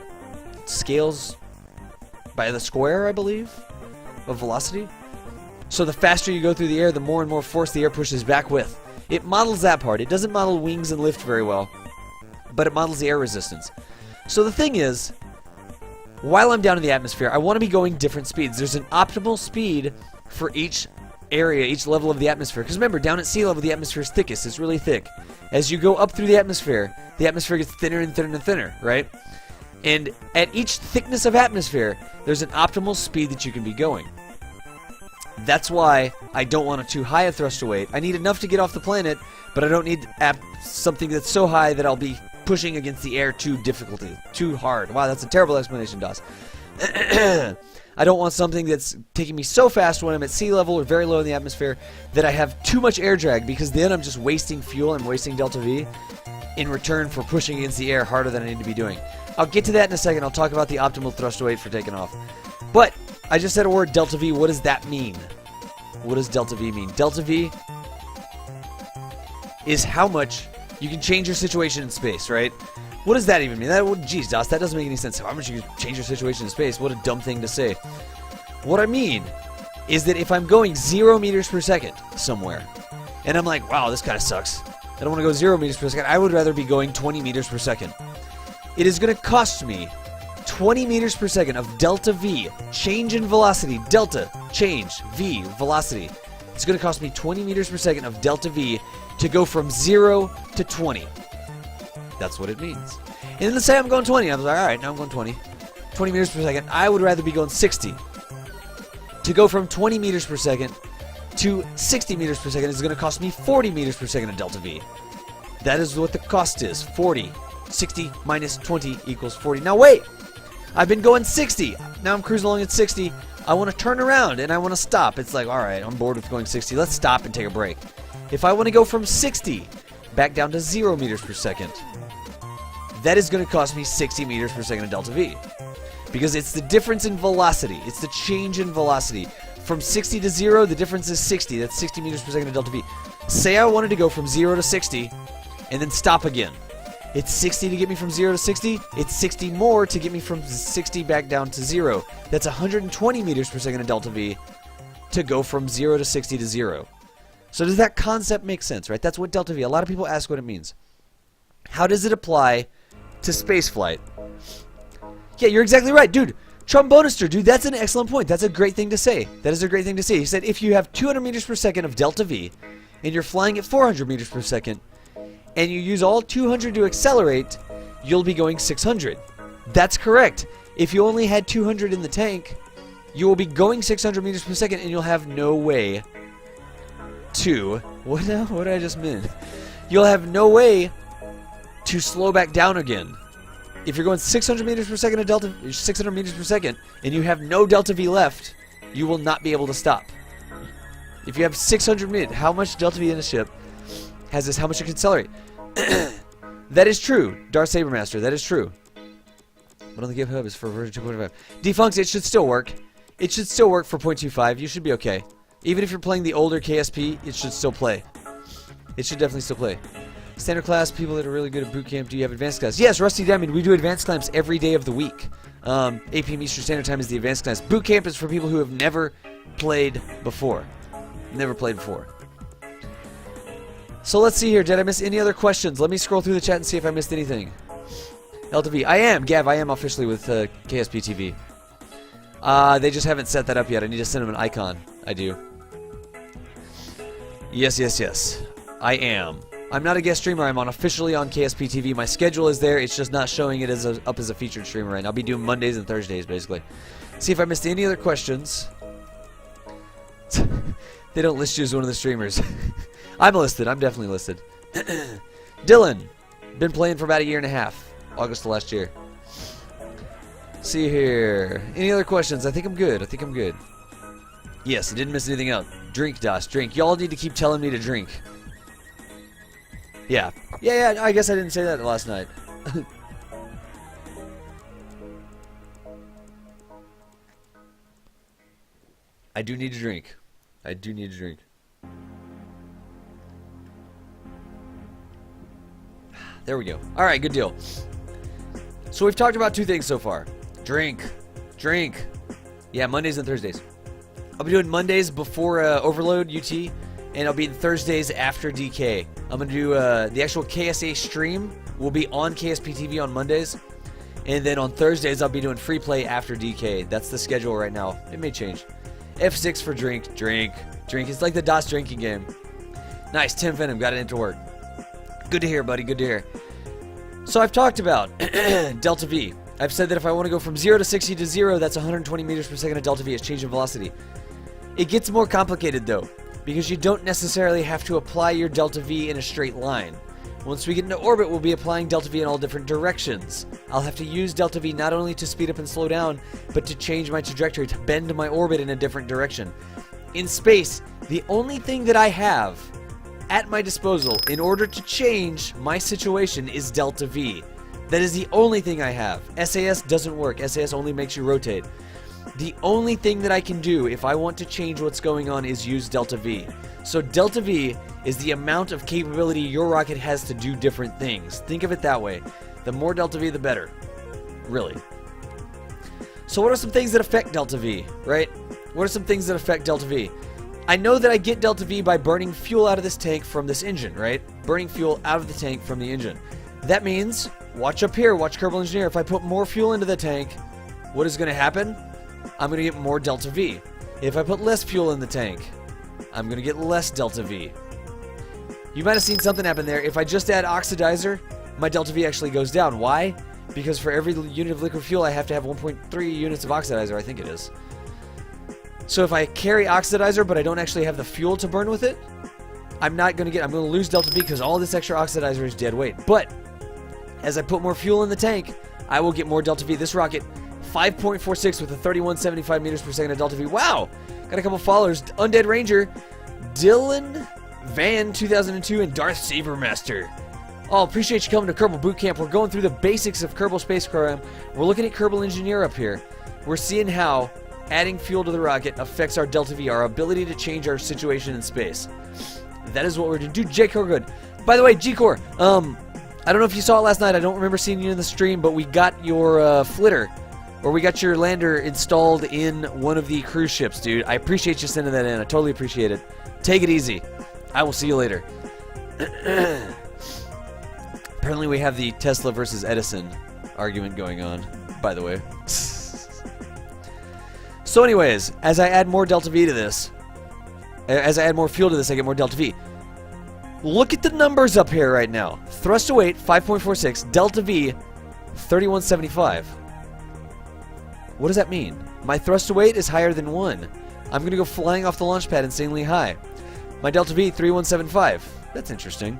scales by the square, I believe, of velocity. So the faster you go through the air, the more and more force the air pushes back with. It models that part. It doesn't model wings and lift very well, but it models the air resistance. So the thing is, while I'm down in the atmosphere, I want to be going different speeds. There's an optimal speed for each area, each level of the atmosphere. Because remember, down at sea level, the atmosphere is thickest. It's really thick. As you go up through the atmosphere gets thinner and thinner and thinner, right? And at each thickness of atmosphere, there's an optimal speed that you can be going. That's why I don't want a too high a thruster weight. I need enough to get off the planet, but I don't need something that's so high that I'll be pushing against the air too hard. Wow, that's a terrible explanation, DOS. I don't want something that's taking me so fast when I'm at sea level or very low in the atmosphere that I have too much air drag, because then I'm just wasting fuel and wasting delta V in return for pushing against the air harder than I need to be doing. I'll get to that in a second. I'll talk about the optimal thruster weight for taking off. But I just said a word, delta V. What does that mean? What does delta V mean? Delta V is how much you can change your situation in space, right? What does that even mean? Geez, DOS, that doesn't make any sense. How much you can change your situation in space? What a dumb thing to say. What I mean is that if I'm going 0 meters per second somewhere, and I'm like, wow, this kind of sucks. I don't want to go 0 meters per second. I would rather be going 20 meters per second. It is going to cost me 20 meters per second of delta V, change in velocity, delta, change, V, velocity. It's going to cost me 20 meters per second of delta V to go from 0 to 20. That's what it means. And then let's say I'm going 20. I'm like, alright, now I'm going 20. 20 meters per second. I would rather be going 60. To go from 20 meters per second to 60 meters per second is going to cost me 40 meters per second of delta V. That is what the cost is. 40. 60 minus 20 equals 40. Now wait! I've been going 60. Now I'm cruising along at 60. I want to turn around and I want to stop. It's like, alright, I'm bored with going 60. Let's stop and take a break. If I want to go from 60 back down to 0 meters per second, that is going to cost me 60 meters per second of delta V. Because it's the difference in velocity. It's the change in velocity. From 60 to 0, the difference is 60. That's 60 meters per second of delta V. Say I wanted to go from 0 to 60 and then stop again. It's 60 to get me from 0 to 60. It's 60 more to get me from 60 back down to 0. That's 120 meters per second of delta V to go from 0 to 60 to 0. So does that concept make sense, right? That's what delta V. A lot of people ask what it means. How does it apply to spaceflight? Yeah, you're exactly right, dude. Trombonister, dude, that's an excellent point. That's a great thing to say. That is a great thing to say. He said if you have 200 meters per second of delta V and you're flying at 400 meters per second and you use all 200 to accelerate, you'll be going 600. That's correct. If you only had 200 in the tank, you will be going 600 meters per second and you'll have no way to... What did I just mean? You'll have no way to slow back down again. If you're going 600 meters per second of 600 meters per second, and you have no delta V left, you will not be able to stop. If you have 600 meters, how much delta V in a ship has this? How much it can accelerate? That is true, Darth Sabermaster. That is true. But on the GitHub is for version 2.5. Defunct, it should still work. It should still work for 0.25. You should be okay. Even if you're playing the older KSP, it should still play. It should definitely still play. Standard class, people that are really good at boot camp, do you have advanced class? Yes, Rusty Diamond, we do advanced clamps every day of the week. 8 p.m. Eastern Standard Time is the advanced class. Boot camp is for people who have never played before. Never played before. So let's see here. Did I miss any other questions? Let me scroll through the chat and see if I missed anything. LTV. I am, Gav, I am officially with KSP TV. They just haven't set that up yet. I need to send them an icon. I do. Yes, yes, yes. I am. I'm not a guest streamer. I'm officially on KSP TV. My schedule is there. It's just not showing it as up as a featured streamer right now. I'll be doing Mondays and Thursdays, basically. See if I missed any other questions. They don't list you as one of the streamers. I'm listed. I'm definitely listed. Dylan, been playing for about a year and a half. August of last year. See here. Any other questions? I think I'm good. Yes, I didn't miss anything out. Drink, Das, drink. Y'all need to keep telling me to drink. Yeah. Yeah, I guess I didn't say that last night. I do need to drink. There we go. Alright, good deal. So we've talked about two things so far. Drink. Yeah, Mondays and Thursdays. I'll be doing Mondays before Overload UT, and I'll be Thursdays after DK. I'm going to do the actual KSA stream will be on KSP TV on Mondays, and then on Thursdays I'll be doing free play after DK. That's the schedule right now. It may change. F6 for drink. It's like the DOS drinking game. Nice, Tim Venom got it into work. Good to hear, buddy, good to hear. So I've talked about delta V. I've said that if I want to go from 0 to 60 to 0, that's 120 meters per second of delta V. It's change in velocity. It gets more complicated, though, because you don't necessarily have to apply your delta V in a straight line. Once we get into orbit, we'll be applying delta V in all different directions. I'll have to use delta V not only to speed up and slow down, but to change my trajectory, to bend my orbit in a different direction. In space, the only thing that I have at my disposal in order to change my situation is delta V. That is the only thing I have. SAS doesn't work. SAS only makes you rotate. The only thing that I can do if I want to change what's going on is use delta V. So delta V is the amount of capability your rocket has to do different things. Think of it that way. The more delta V, the better. Really. So what are some things that affect delta V, right? What are some things that affect delta V? I know that I get delta V by burning fuel out of this tank from this engine, right? Burning fuel out of the tank from the engine. That means, watch up here, watch Kerbal Engineer. If I put more fuel into the tank, what is going to happen? I'm going to get more delta V. If I put less fuel in the tank, I'm going to get less delta V. You might have seen something happen there. If I just add oxidizer, my delta V actually goes down. Why? Because for every unit of liquid fuel, I have to have 1.3 units of oxidizer, I think it is. So if I carry oxidizer, but I don't actually have the fuel to burn with it, I'm going to lose delta V because all this extra oxidizer is dead weight. But as I put more fuel in the tank, I will get more delta V. This rocket, 5.46 with a 3175 meters per second of delta V. Wow! Got a couple followers. Undead Ranger, Dylan Van 2002, and Darth Sabermaster. Oh, appreciate you coming to Kerbal Boot Camp. We're going through the basics of Kerbal Space Program. We're looking at Kerbal Engineer up here. We're seeing how adding fuel to the rocket affects our delta V, our ability to change our situation in space. That is what we're doing. Dude, J-Core good. By the way, G-Core, I don't know if you saw it last night. I don't remember seeing you in the stream, but we got your flitter, or we got your lander installed in one of the cruise ships, dude. I appreciate you sending that in. I totally appreciate it. Take it easy. I will see you later. Apparently we have the Tesla versus Edison argument going on, by the way. So anyways, as I add more delta V to this, as I add more fuel to this, I get more delta V. Look at the numbers up here right now. Thrust to weight, 5.46. Delta V, 3175. What does that mean? My thrust to weight is higher than 1. I'm going to go flying off the launch pad insanely high. My delta V, 3175. That's interesting.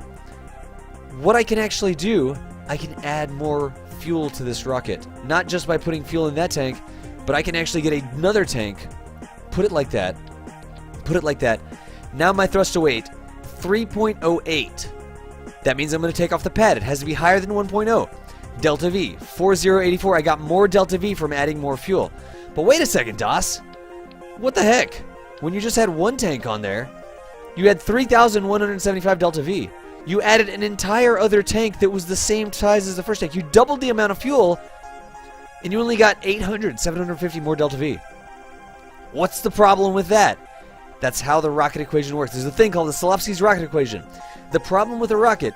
What I can actually do, I can add more fuel to this rocket. Not just by putting fuel in that tank, but I can actually get another tank, put it like that, Now my thrust to weight, 3.08. That means I'm going to take off the pad. It has to be higher than 1.0. Delta V, 4084. I got more delta V from adding more fuel. But wait a second, DOS. What the heck? When you just had one tank on there, you had 3,175 delta V. You added an entire other tank that was the same size as the first tank. You doubled the amount of fuel, and you only got 750 more delta V. What's the problem with that? That's how the rocket equation works. There's a thing called the Solowski's rocket equation. The problem with a rocket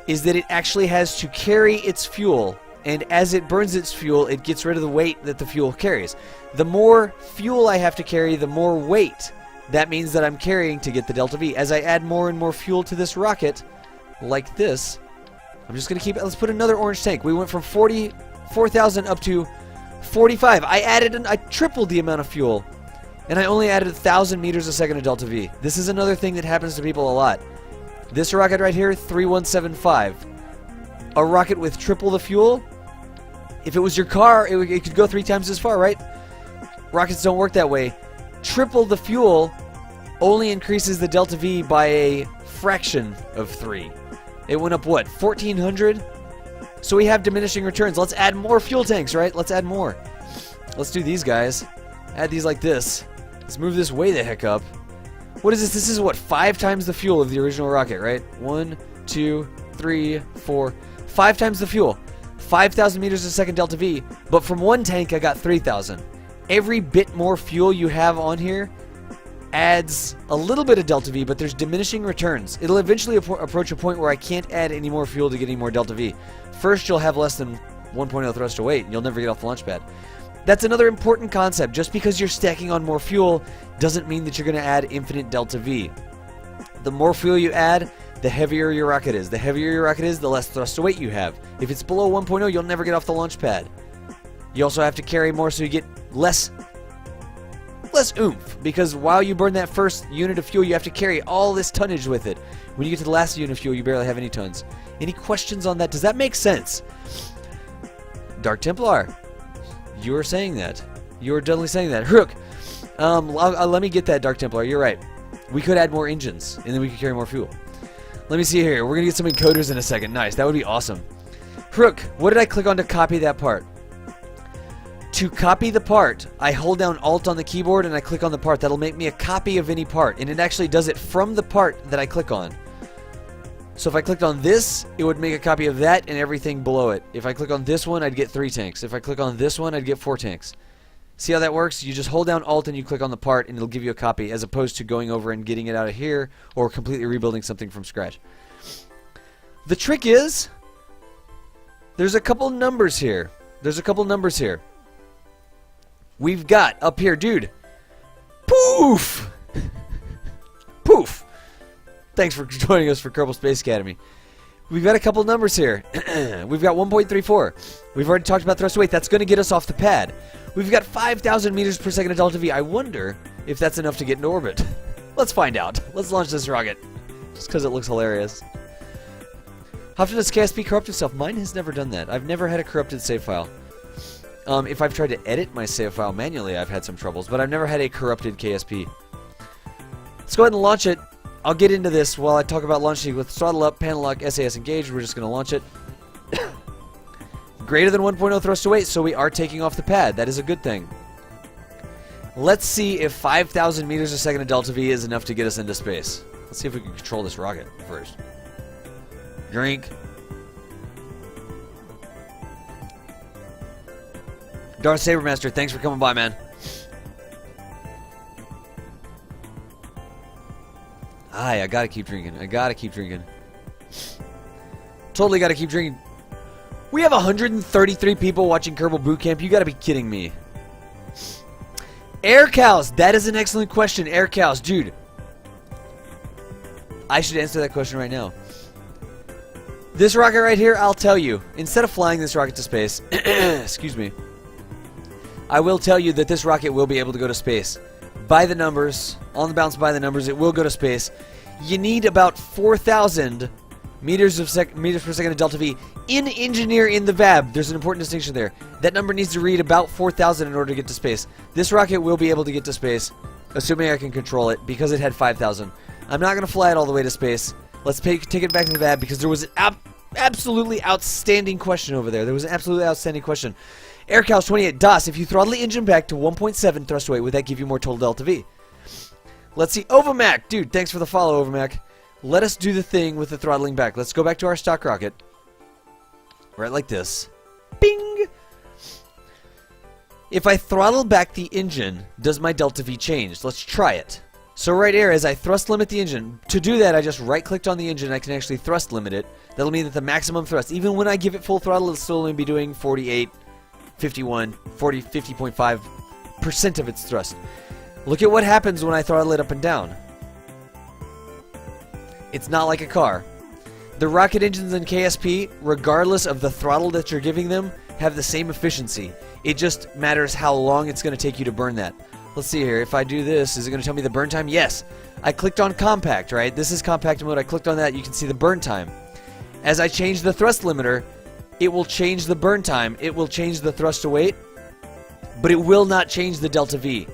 is that it actually has to carry its fuel, and as it burns its fuel, it gets rid of the weight that the fuel carries. The more fuel I have to carry, the more weight that means that I'm carrying to get the delta V. As I add more and more fuel to this rocket, like this, I'm just going to keep it. Let's put another orange tank. We went from 44,000 up to 45. I tripled the amount of fuel, and I only added 1,000 meters a second of delta V. This is another thing that happens to people a lot. This rocket right here, 3175. A rocket with triple the fuel. If it was your car, it could go 3 times as far, right? Rockets don't work that way. Triple the fuel only increases the delta V by a fraction of 3. It went up, what, 1,400? So we have diminishing returns. Let's add more fuel tanks, right? Let's add more. Let's do these guys. Add these like this. Let's move this way the heck up. What is this? This is, what, 5 times the fuel of the original rocket, right? 1, 2, 3, 4. 5 times the fuel. 5,000 meters a second delta V. But from one tank, I got 3,000. Every bit more fuel you have on here adds a little bit of delta V, but there's diminishing returns. It'll eventually approach a point where I can't add any more fuel to get any more delta V. First, you'll have less than 1.0 thrust to weight, and you'll never get off the launch pad. That's another important concept. Just because you're stacking on more fuel doesn't mean that you're going to add infinite delta V. The more fuel you add, the heavier your rocket is. The heavier your rocket is, the less thrust to weight you have. If it's below 1.0, you'll never get off the launch pad. You also have to carry more so you get less oomph, because while you burn that first unit of fuel, you have to carry all this tonnage with it. When you get to the last unit of fuel, you barely have any tons. Any questions on that? Does that make sense? Dark Templar, you are saying that. You are definitely saying that. Rook, let me get that, Dark Templar. You're right. We could add more engines, and then we could carry more fuel. Let me see here. We're going to get some encoders in a second. Nice. That would be awesome. Rook, what did I click on to copy that part? To copy the part, I hold down Alt on the keyboard and I click on the part. That'll make me a copy of any part, and it actually does it from the part that I click on. So if I clicked on this, it would make a copy of that and everything below it. If I click on this one, I'd get 3 tanks. If I click on this one, I'd get 4 tanks. See how that works? You just hold down Alt and you click on the part and it'll give you a copy, as opposed to going over and getting it out of here or completely rebuilding something from scratch. The trick is, there's a couple numbers here. We've got up here, dude. Poof! Poof! Thanks for joining us for Kerbal Space Academy. We've got a couple numbers here. We've got 1.34. We've already talked about thrust weight. That's going to get us off the pad. We've got 5,000 meters per second of delta V. I wonder if that's enough to get into orbit. Let's find out. Let's launch this rocket. Just because it looks hilarious. How often does KSP corrupt itself? Mine has never done that. I've never had a corrupted save file. If I've tried to edit my save file manually, I've had some troubles, but I've never had a corrupted KSP. Let's go ahead and launch it. I'll get into this while I talk about launching with throttle up, panel lock, SAS engaged. We're just going to launch it. Greater than 1.0 thrust to weight, so we are taking off the pad. That is a good thing. Let's see if 5,000 meters a second of delta V is enough to get us into space. Let's see if we can control this rocket first. Drink. Darth Sabermaster, thanks for coming by, man. I gotta keep drinking. Totally gotta keep drinking. We have 133 people watching Kerbal Boot Camp. You gotta be kidding me. Air cows. That is an excellent question. Air cows. Dude. I should answer that question right now. This rocket right here, I'll tell you. Instead of flying this rocket to space, excuse me, I will tell you that this rocket will be able to go to space. By the numbers, on the bounce by the numbers, it will go to space. You need about 4,000 meters per second of delta V in engineer in the VAB. There's an important distinction there. That number needs to read about 4,000 in order to get to space. This rocket will be able to get to space, assuming I can control it, because it had 5,000. I'm not going to fly it all the way to space. Let's take it back to the VAB, because there was an absolutely outstanding question over there. AirCows28, DOS, if you throttle the engine back to 1.7 thrust weight, would that give you more total delta V? Let's see. Overmac, dude, thanks for the follow, Overmac. Let us do the thing with the throttling back. Let's go back to our stock rocket. Right like this. Bing! If I throttle back the engine, does my delta V change? Let's try it. So right here, as I thrust limit the engine, to do that, I just right-clicked on the engine, and I can actually thrust limit it. That'll mean that the maximum thrust, even when I give it full throttle, it'll still only be doing 48, 51, 40, 50.5% of its thrust. Look at what happens when I throttle it up and down. It's not like a car. The rocket engines in KSP, regardless of the throttle that you're giving them, have the same efficiency. It just matters how long it's going to take you to burn that. Let's see here. If I do this, is it going to tell me the burn time? Yes. I clicked on compact, right? This is compact mode. I clicked on that. You can see the burn time. As I change the thrust limiter, it will change the burn time. It will change the thrust to weight, but it will not change the delta V.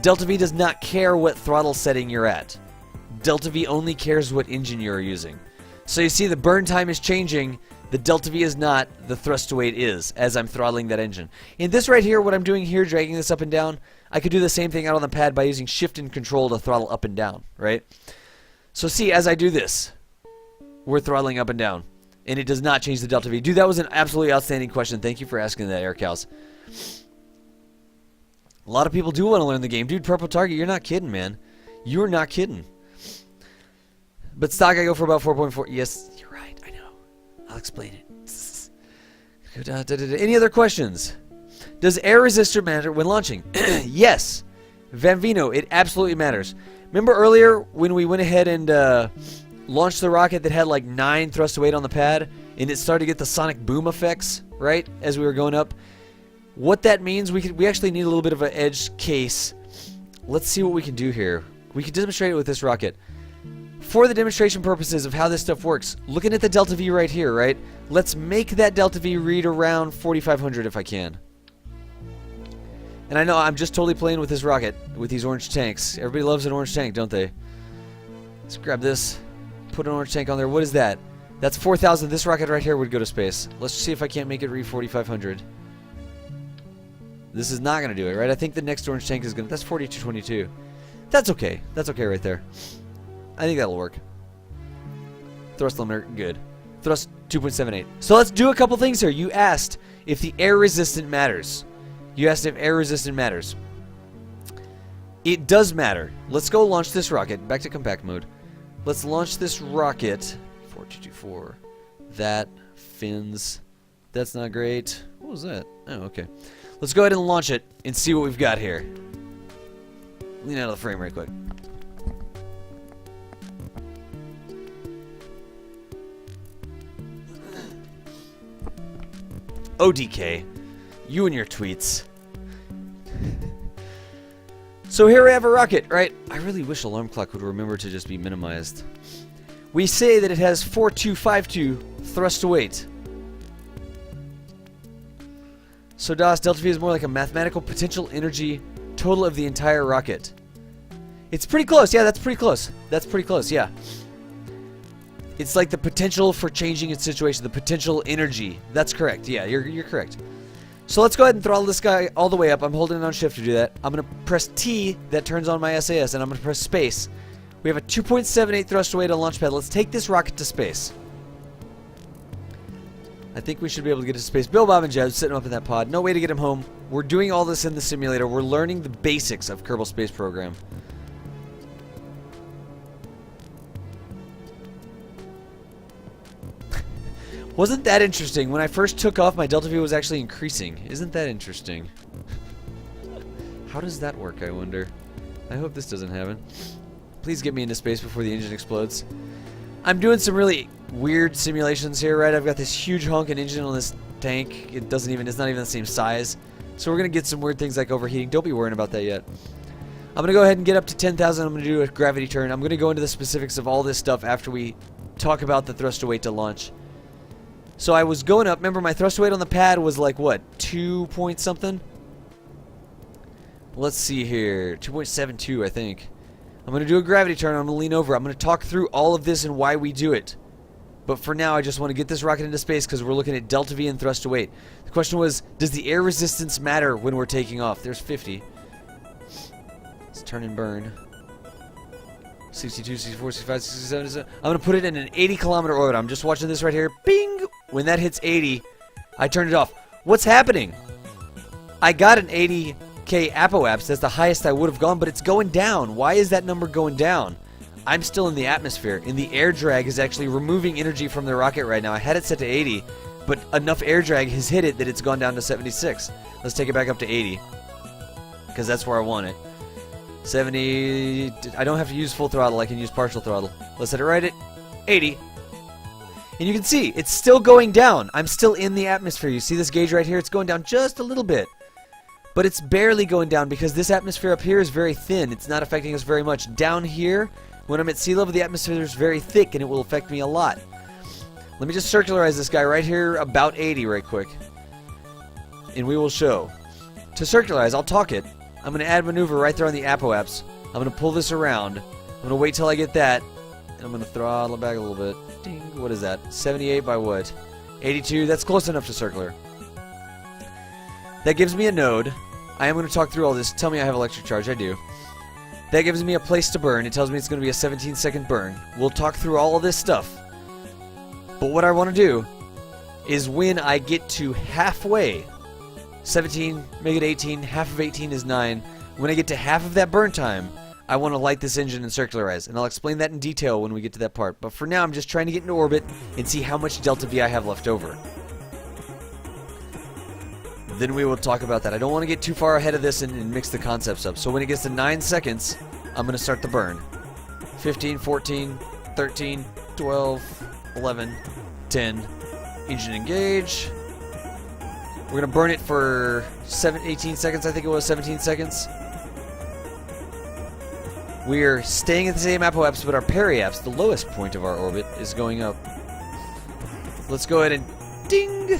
Delta V does not care what throttle setting you're at. Delta V only cares what engine you're using. So you see the burn time is changing. The delta V is not. The thrust to weight is, as I'm throttling that engine. In this right here, what I'm doing here, dragging this up and down, I could do the same thing out on the pad by using shift and control to throttle up and down, right? So see, as I do this, we're throttling up and down, and it does not change the delta V. Dude, that was an absolutely outstanding question. Thank you for asking that, Air Cows. A lot of people do want to learn the game. Dude, Purple Target, you're not kidding, man. You're not kidding. But stock, I go for about 4.4. Yes, you're right. I know. I'll explain it. Any other questions? Does air resistor matter when launching? Yes. Vanvino, it absolutely matters. Remember earlier when we went ahead and launched the rocket that had like 9 thrust to weight on the pad, and it started to get the sonic boom effects, right, as we were going up? What that means, we actually need a little bit of an edge case. Let's see what we can do here. We can demonstrate it with this rocket. For the demonstration purposes of how this stuff works, looking at the delta V right here, right? Let's make that delta V read around 4,500 if I can. And I know I'm just totally playing with this rocket, with these orange tanks. Everybody loves an orange tank, don't they? Let's grab this, put an orange tank on there. What is that? That's 4,000. This rocket right here would go to space. Let's see if I can't make it read 4,500. This is not going to do it, right? I think the next orange tank is going to... That's 4,222. That's okay. That's okay right there. I think that'll work. Thrust limiter, good. Thrust 2.78. So let's do a couple things here. You asked if the air resistant matters. You asked if air resistant matters. It does matter. Let's go launch this rocket. Back to compact mode. Let's launch this rocket. 4224. That. Fins. That's not great. What was that? Oh, okay. Let's go ahead and launch it and see what we've got here. Lean out of the frame right quick. ODK, you and your tweets. So here we have a rocket, right? I really wish Alarm Clock would remember to just be minimized. We say that it has 4252 thrust to weight. So DOS, delta V is more like a mathematical potential energy total of the entire rocket. It's pretty close. Yeah, that's pretty close. That's pretty close, yeah. It's like the potential for changing its situation, the potential energy. That's correct. Yeah, you're correct. So let's go ahead and throttle this guy all the way up. I'm holding it on shift to do that. I'm going to press T, that turns on my SAS, and I'm going to press space. We have a 2.78 thrust to weight on launch pad. Let's take this rocket to space. I think we should be able to get to space. Bill, Bob, and Jeb sitting up in that pod. No way to get him home. We're doing all this in the simulator. We're learning the basics of Kerbal Space Program. Wasn't that interesting? When I first took off, my delta V was actually increasing. Isn't that interesting? How does that work, I wonder? I hope this doesn't happen. Please get me into space before the engine explodes. I'm doing some really weird simulations here, right? I've got this huge honking engine on this tank. It's not even the same size. So we're going to get some weird things like overheating. Don't be worrying about that yet. I'm going to go ahead and get up to 10,000. I'm going to do a gravity turn. I'm going to go into the specifics of all this stuff after we talk about the thrust to weight to launch. So I was going up. Remember, my thrust to weight on the pad was like, what, 2 point something? Let's see here. 2.72, I think. I'm going to do a gravity turn. I'm going to lean over. I'm going to talk through all of this and why we do it. But for now, I just want to get this rocket into space because we're looking at delta V and thrust to weight. The question was, does the air resistance matter when we're taking off? There's 50. Let's turn and burn. 62, 64, 65, 67. I'm going to put it in an 80-kilometer orbit. I'm just watching this right here. Bing! When that hits 80, I turn it off. What's happening? I got an 80K apoapse. That's the highest I would have gone, but it's going down. Why is that number going down? I'm still in the atmosphere, and the air drag is actually removing energy from the rocket right now. I had it set to 80, but enough air drag has hit it that it's gone down to 76. Let's take it back up to 80, because that's where I want it. 70, I don't have to use full throttle, I can use partial throttle. Let's set it right at 80. And you can see, it's still going down. I'm still in the atmosphere. You see this gauge right here? It's going down just a little bit. But it's barely going down because this atmosphere up here is very thin. It's not affecting us very much. Down here, when I'm at sea level, the atmosphere is very thick and it will affect me a lot. Let me just circularize this guy right here about 80 right quick. And we will show. To circularize, I'll talk it. I'm going to add maneuver right there on the apoaps. I'm going to pull this around. I'm going to wait till I get that. And I'm going to throttle it back a little bit. Ding. What is that? 78 by what? 82. That's close enough to circular. That gives me a node. I am going to talk through all this. Tell me I have electric charge. I do. That gives me a place to burn. It tells me it's going to be a 17-second burn. We'll talk through all of this stuff. But what I want to do is when I get to halfway, 17, make it 18, half of 18 is 9. When I get to half of that burn time, I want to light this engine and circularize. And I'll explain that in detail when we get to that part. But for now, I'm just trying to get into orbit and see how much delta V I have left over. Then we will talk about that. I don't want to get too far ahead of this and mix the concepts up. So when it gets to 9 seconds, I'm going to start the burn. 15, 14, 13, 12, 11, 10. Engine engage. We're going to burn it for 18 seconds, I think it was, 17 seconds. We're staying at the same apoaps, but our periaps, the lowest point of our orbit, is going up. Let's go ahead and ding!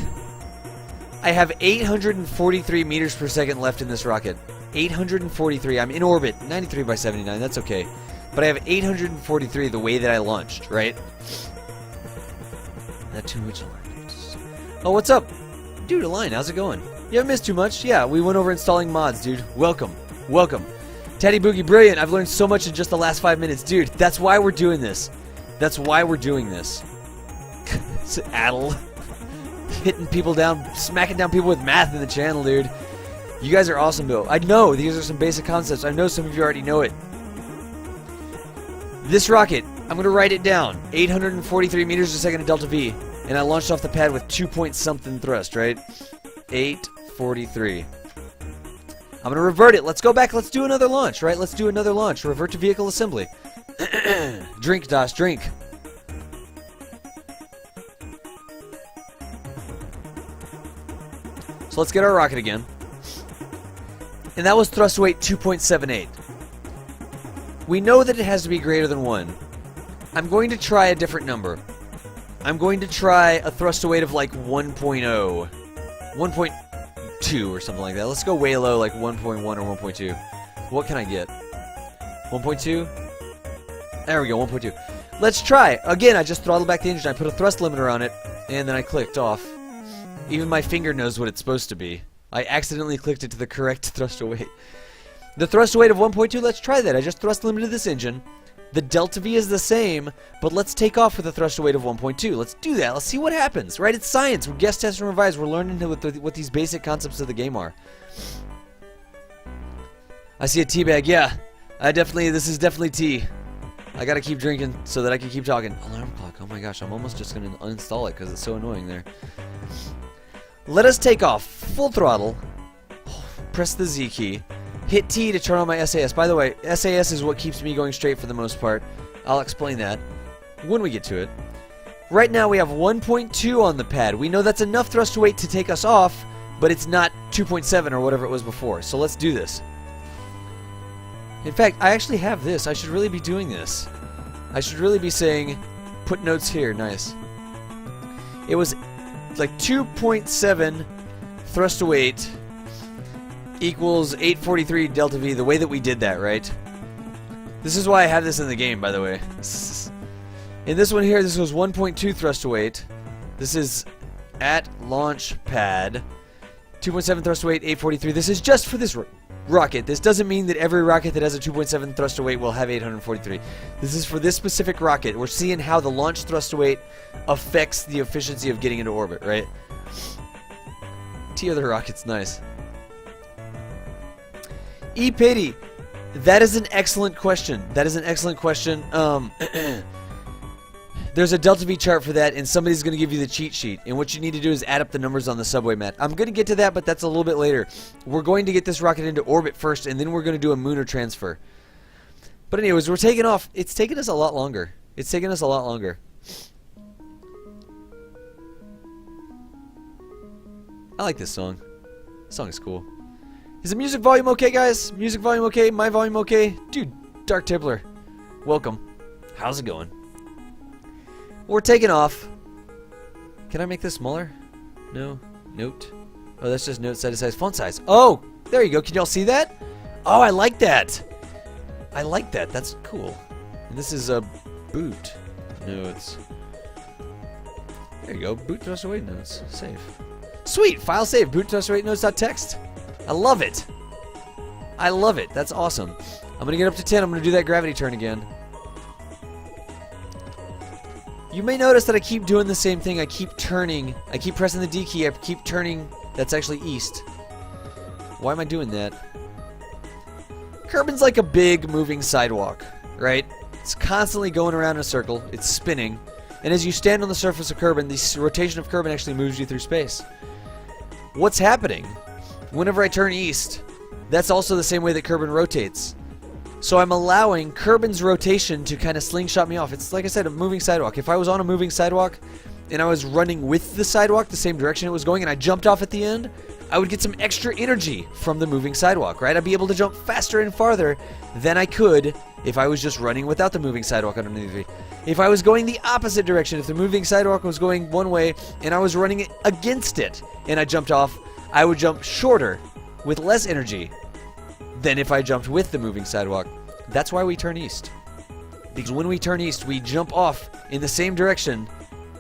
I have 843 meters per second left in this rocket. 843. I'm in orbit. 93 by 79. That's okay. But I have 843 the way that I launched, right? Not too much alarm. Oh, what's up? Dude, Align, how's it going? You haven't missed too much. Yeah, we went over installing mods, dude. Welcome. Welcome. Teddy Boogie, brilliant. I've learned so much in just the last 5 minutes. Dude, that's why we're doing this. That's why we're doing this. It's Addle. Hitting people down, smacking down people with math in the channel, dude. You guys are awesome, though. I know these are some basic concepts. I know some of you already know it. This rocket, I'm going to write it down. 843 meters per second of delta V. And I launched off the pad with 2-point-something thrust, right? 843. I'm going to revert it. Let's go back. Let's do another launch, right? Let's do another launch. Revert to vehicle assembly. Drink, Das, drink. So let's get our rocket again. And that was thrust weight 2.78. We know that it has to be greater than 1. I'm going to try a different number. I'm going to try a thrust weight of like 1.0. 1.2 or something like that. Let's go way low, like 1.1 or 1.2. What can I get? 1.2? There we go, 1.2. Let's try. Again, I just throttled back the engine. I put a thrust limiter on it, and then I clicked off. Even my finger knows what it's supposed to be. I accidentally clicked it to the correct thrust weight. The thrust weight of 1.2, let's try that. I just thrust limited this engine. The delta V is the same, but let's take off with a thrust weight of 1.2. Let's do that. Let's see what happens, right? It's science. We're guest test and revise. We're learning what these basic concepts of the game are. I see a tea bag. Yeah, this is definitely tea. I gotta keep drinking so that I can keep talking. Alarm clock. Oh my gosh, I'm almost just gonna uninstall it because it's so annoying there. Let us take off. Full throttle. Press the Z key. Hit T to turn on my SAS. By the way, SAS is what keeps me going straight for the most part. I'll explain that when we get to it. Right now we have 1.2 on the pad. We know that's enough thrust weight to take us off, but it's not 2.7 or whatever it was before. So let's do this. In fact, I actually have this. I should really be doing this. I should really be saying, put notes here. Nice. It was like 2.7 thrust weight equals 843 delta V, the way that we did that, right? This is why I have this in the game, by the way. In this one here, this was 1.2 thrust weight. This is at launch pad. 2.7 thrust weight, 843. This is just for this rocket. This doesn't mean that every rocket that has a 2.7 thrust weight will have 843. This is for this specific rocket. We're seeing how the launch thrust weight affects the efficiency of getting into orbit, right? T other rockets, nice. E-Pity, that is an excellent question. That is an excellent question. There's a delta V chart for that, and somebody's going to give you the cheat sheet. And what you need to do is add up the numbers on the subway map. I'm going to get to that, but that's a little bit later. We're going to get this rocket into orbit first, and then we're going to do a lunar transfer. But anyways, we're taking off. It's taking us a lot longer. It's taking us a lot longer. I like this song. This song is cool. Is the music volume okay, guys? Music volume okay? My volume okay? Dude, Dark Tibbler, welcome. How's it going? We're taking off. Can I make this smaller? No. Note. Oh, that's just note set size, font size. Oh, there you go. Can y'all see that? Oh, I like that. I like that. That's cool. And this is a boot notes. There you go. Boot thrust away notes. Save. Sweet. File save. Boot thrust away notes.txt. I love it. I love it. That's awesome. I'm going to get up to 10. I'm going to do that gravity turn again. You may notice that I keep doing the same thing. I keep turning. I keep pressing the D key. I keep turning. That's actually east. Why am I doing that? Kerbin's like a big moving sidewalk, right? It's constantly going around in a circle. It's spinning. And as you stand on the surface of Kerbin, the rotation of Kerbin actually moves you through space. What's happening? Whenever I turn east, that's also the same way that Kerbin rotates. So I'm allowing Kerbin's rotation to kind of slingshot me off. It's like I said, a moving sidewalk. If I was on a moving sidewalk and I was running with the sidewalk the same direction it was going and I jumped off at the end, I would get some extra energy from the moving sidewalk, right? I'd be able to jump faster and farther than I could if I was just running without the moving sidewalk underneath me. If I was going the opposite direction, if the moving sidewalk was going one way and I was running against it and I jumped off, I would jump shorter with less energy than if I jumped with the moving sidewalk. That's why we turn east. Because when we turn east, we jump off in the same direction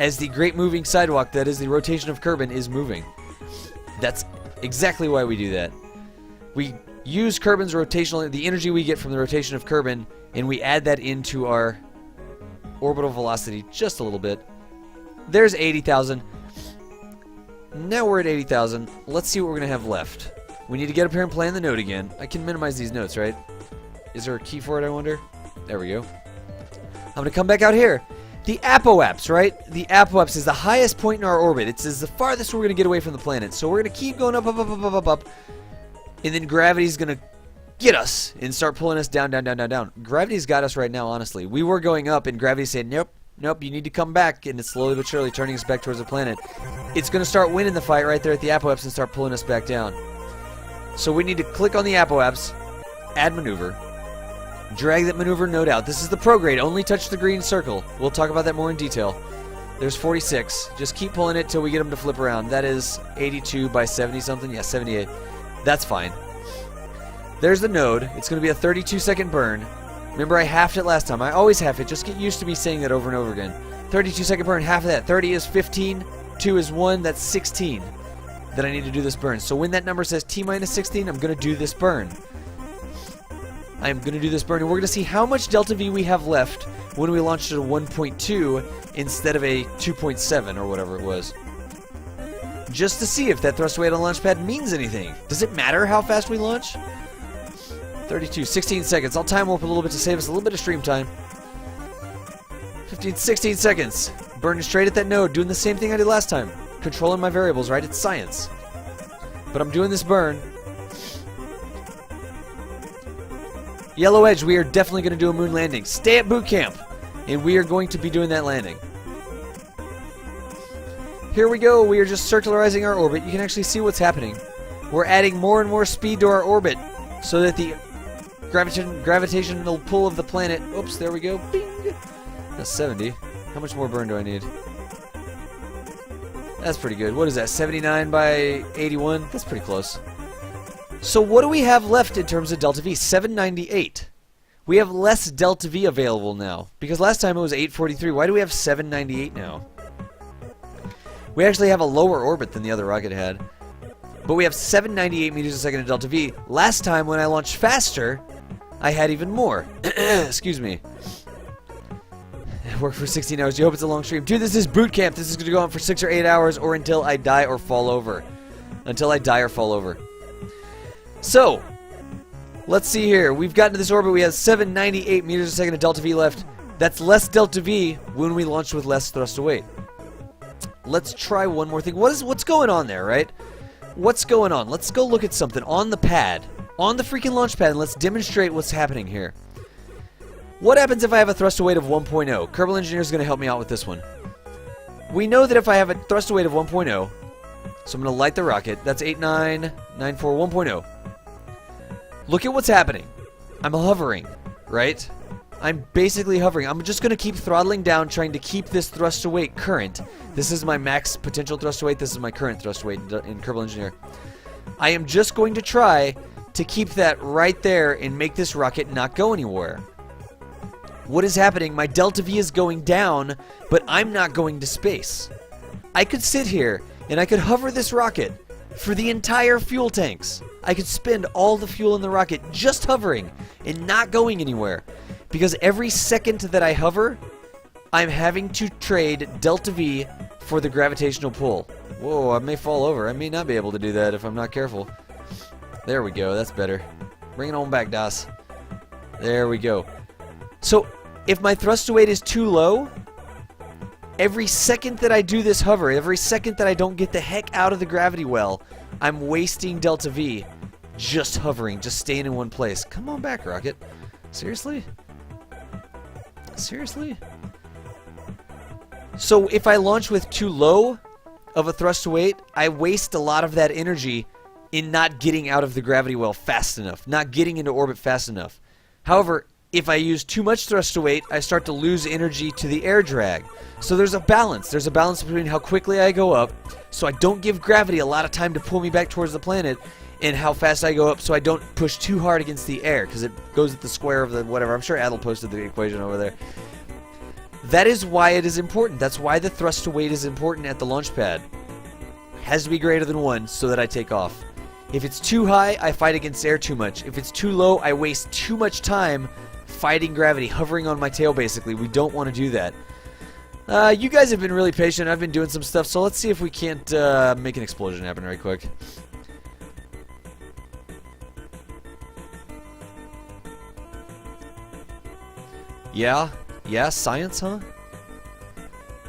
as the great moving sidewalk that is the rotation of Kerbin is moving. That's exactly why we do that. We use Kerbin's rotational, the energy we get from the rotation of Kerbin, and we add that into our orbital velocity just a little bit. There's 80,000. Now we're at 80,000. Let's see what we're going to have left. We need to get up here and play on the note again. I can minimize these notes, right? Is there a key for it, I wonder? There we go. I'm going to come back out here. The apoapse, right? The apoapse is the highest point in our orbit. It's the farthest we're going to get away from the planet. So we're going to keep going up, up, up, up, up, up, up. And then gravity's going to get us and start pulling us down, down, down, down, down. Gravity's got us right now, honestly. We were going up and gravity said, nope, nope, you need to come back. And it's slowly but surely turning us back towards the planet. It's going to start winning the fight right there at the apoapse and start pulling us back down. So we need to click on the apoapse, add maneuver, drag that maneuver node out. This is the prograde. Only touch the green circle. We'll talk about that more in detail. There's 46. Just keep pulling it till we get them to flip around. That is 82 by 70 something. Yeah, 78. That's fine. There's the node. It's going to be a 32-second burn. Remember, I halved it last time. I always half it. Just get used to me saying that over and over again. 32-second burn, half of that. 30 is 15. 2 is 1. That's 16 that I need to do this burn. So when that number says T-minus 16, I'm going to do this burn. I am going to do this burn, and we're going to see how much delta V we have left when we launched at a 1.2 instead of a 2.7 or whatever it was. Just to see if that thrust weight on launch pad means anything. Does it matter how fast we launch? 32, 16 seconds. I'll time warp a little bit to save us a little bit of stream time. 15, 16 seconds. Burning straight at that node, doing the same thing I did last time. Controlling my variables, right? It's science. But I'm doing this burn. Yellow Edge, we are definitely going to do a moon landing. Stay at boot camp, and we are going to be doing that landing. Here we go. We are just circularizing our orbit. You can actually see what's happening. We're adding more and more speed to our orbit so that the gravitational pull of the planet... Oops, there we go. Bing! That's 70. How much more burn do I need? That's pretty good. What is that, 79 by 81? That's pretty close. So what do we have left in terms of delta V? 798. We have less delta V available now. Because last time it was 843. Why do we have 798 now? We actually have a lower orbit than the other rocket had. But we have 798 meters a second of delta V. Last time when I launched faster, I had even more. Excuse me. I worked for 16 hours. You hope it's a long stream. Dude, this is boot camp. This is going to go on for 6 or 8 hours or until I die or fall over. Until I die or fall over. So, let's see here. We've gotten to this orbit. We have 798 meters a second of delta V left. That's less delta V when we launch with less thrust to weight. Let's try one more thing. What's going on there, right? What's going on? Let's go look at something on the pad. On the freaking launch pad, and let's demonstrate what's happening here. What happens if I have a thrust to weight of 1.0? Kerbal Engineer is going to help me out with this one. We know that if I have a thrust to weight of 1.0, so I'm going to light the rocket. That's 8994 1.0. Look at what's happening. I'm hovering, right? I'm basically hovering. I'm just going to keep throttling down, trying to keep this thrust to weight current. This is my max potential thrust to weight. This is my current thrust to weight in Kerbal Engineer. I am just going to try to keep that right there and make this rocket not go anywhere. What is happening? My delta V is going down, but I'm not going to space. I could sit here and I could hover this rocket for the entire fuel tanks. I could spend all the fuel in the rocket just hovering and not going anywhere. Because every second that I hover, I'm having to trade delta V for the gravitational pull. Whoa, I may fall over. I may not be able to do that if I'm not careful. There we go. That's better. Bring it on back, Das. There we go. So, if my thrust to weight is too low, every second that I do this hover, every second that I don't get the heck out of the gravity well, I'm wasting delta V just hovering, just staying in one place. Come on back, rocket. Seriously? Seriously? So if I launch with too low of a thrust to weight, I waste a lot of that energy in not getting out of the gravity well fast enough, not getting into orbit fast enough. However, if I use too much thrust to weight, I start to lose energy to the air drag. So there's a balance. There's a balance between how quickly I go up, so I don't give gravity a lot of time to pull me back towards the planet, and how fast I go up so I don't push too hard against the air, because it goes at the square of the whatever. I'm sure Adel posted the equation over there. That is why it is important. That's why the thrust to weight is important at the launch pad. It has to be greater than 1 so that I take off. If it's too high, I fight against air too much. If it's too low, I waste too much time fighting gravity, hovering on my tail basically. We don't want to do that. You guys have been really patient. I've been doing some stuff, so let's see if we can't make an explosion happen right quick. Yeah, science, huh?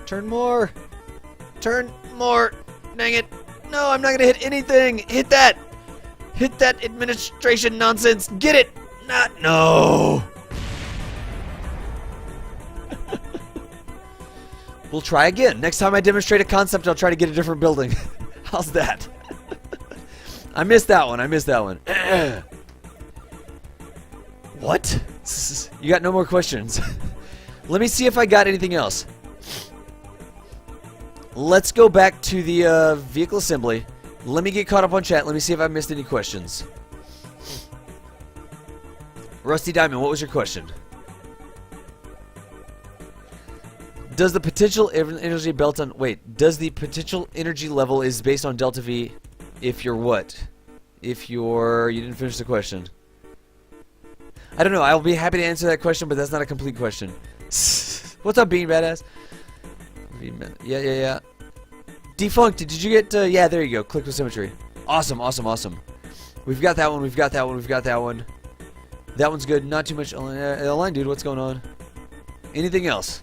Turn more! Turn more! Dang it! No, I'm not gonna hit anything! Hit that! Hit that administration nonsense! Get it! No! We'll try again. Next time I demonstrate a concept, I'll try to get a different building. How's that? I missed that one. What? You got no more questions. Let me see if I got anything else. Let's go back to the vehicle assembly. Let me get caught up on chat. Let me see if I missed any questions. Rusty Diamond, what was your question? Does the potential energy belt on... Wait, does the potential energy level is based on delta V if you're what? If you're... You didn't finish the question. I don't know. I'll be happy to answer that question, but that's not a complete question. What's up, Bean Badass? Yeah. Defunct, did you get... yeah, there you go. Click with symmetry. Awesome. We've got that one. That one's good. Not too much... Line, dude, what's going on? Anything else?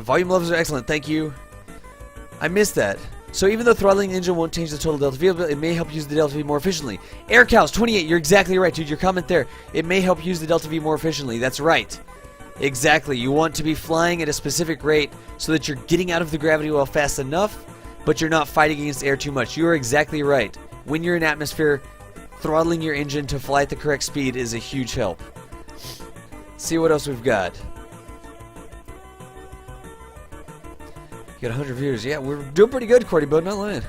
Volume levels are excellent. Thank you. I missed that. So even though throttling the engine won't change the total delta V, it may help use the delta V more efficiently. Air Cows 28, you're exactly right, dude. Your comment there. It may help use the delta V more efficiently. That's right. Exactly. You want to be flying at a specific rate so that you're getting out of the gravity well fast enough, but you're not fighting against air too much. You are exactly right. When you're in atmosphere, throttling your engine to fly at the correct speed is a huge help. See what else we've got. You got 100 viewers. Yeah, we're doing pretty good, Cordy, but not lying.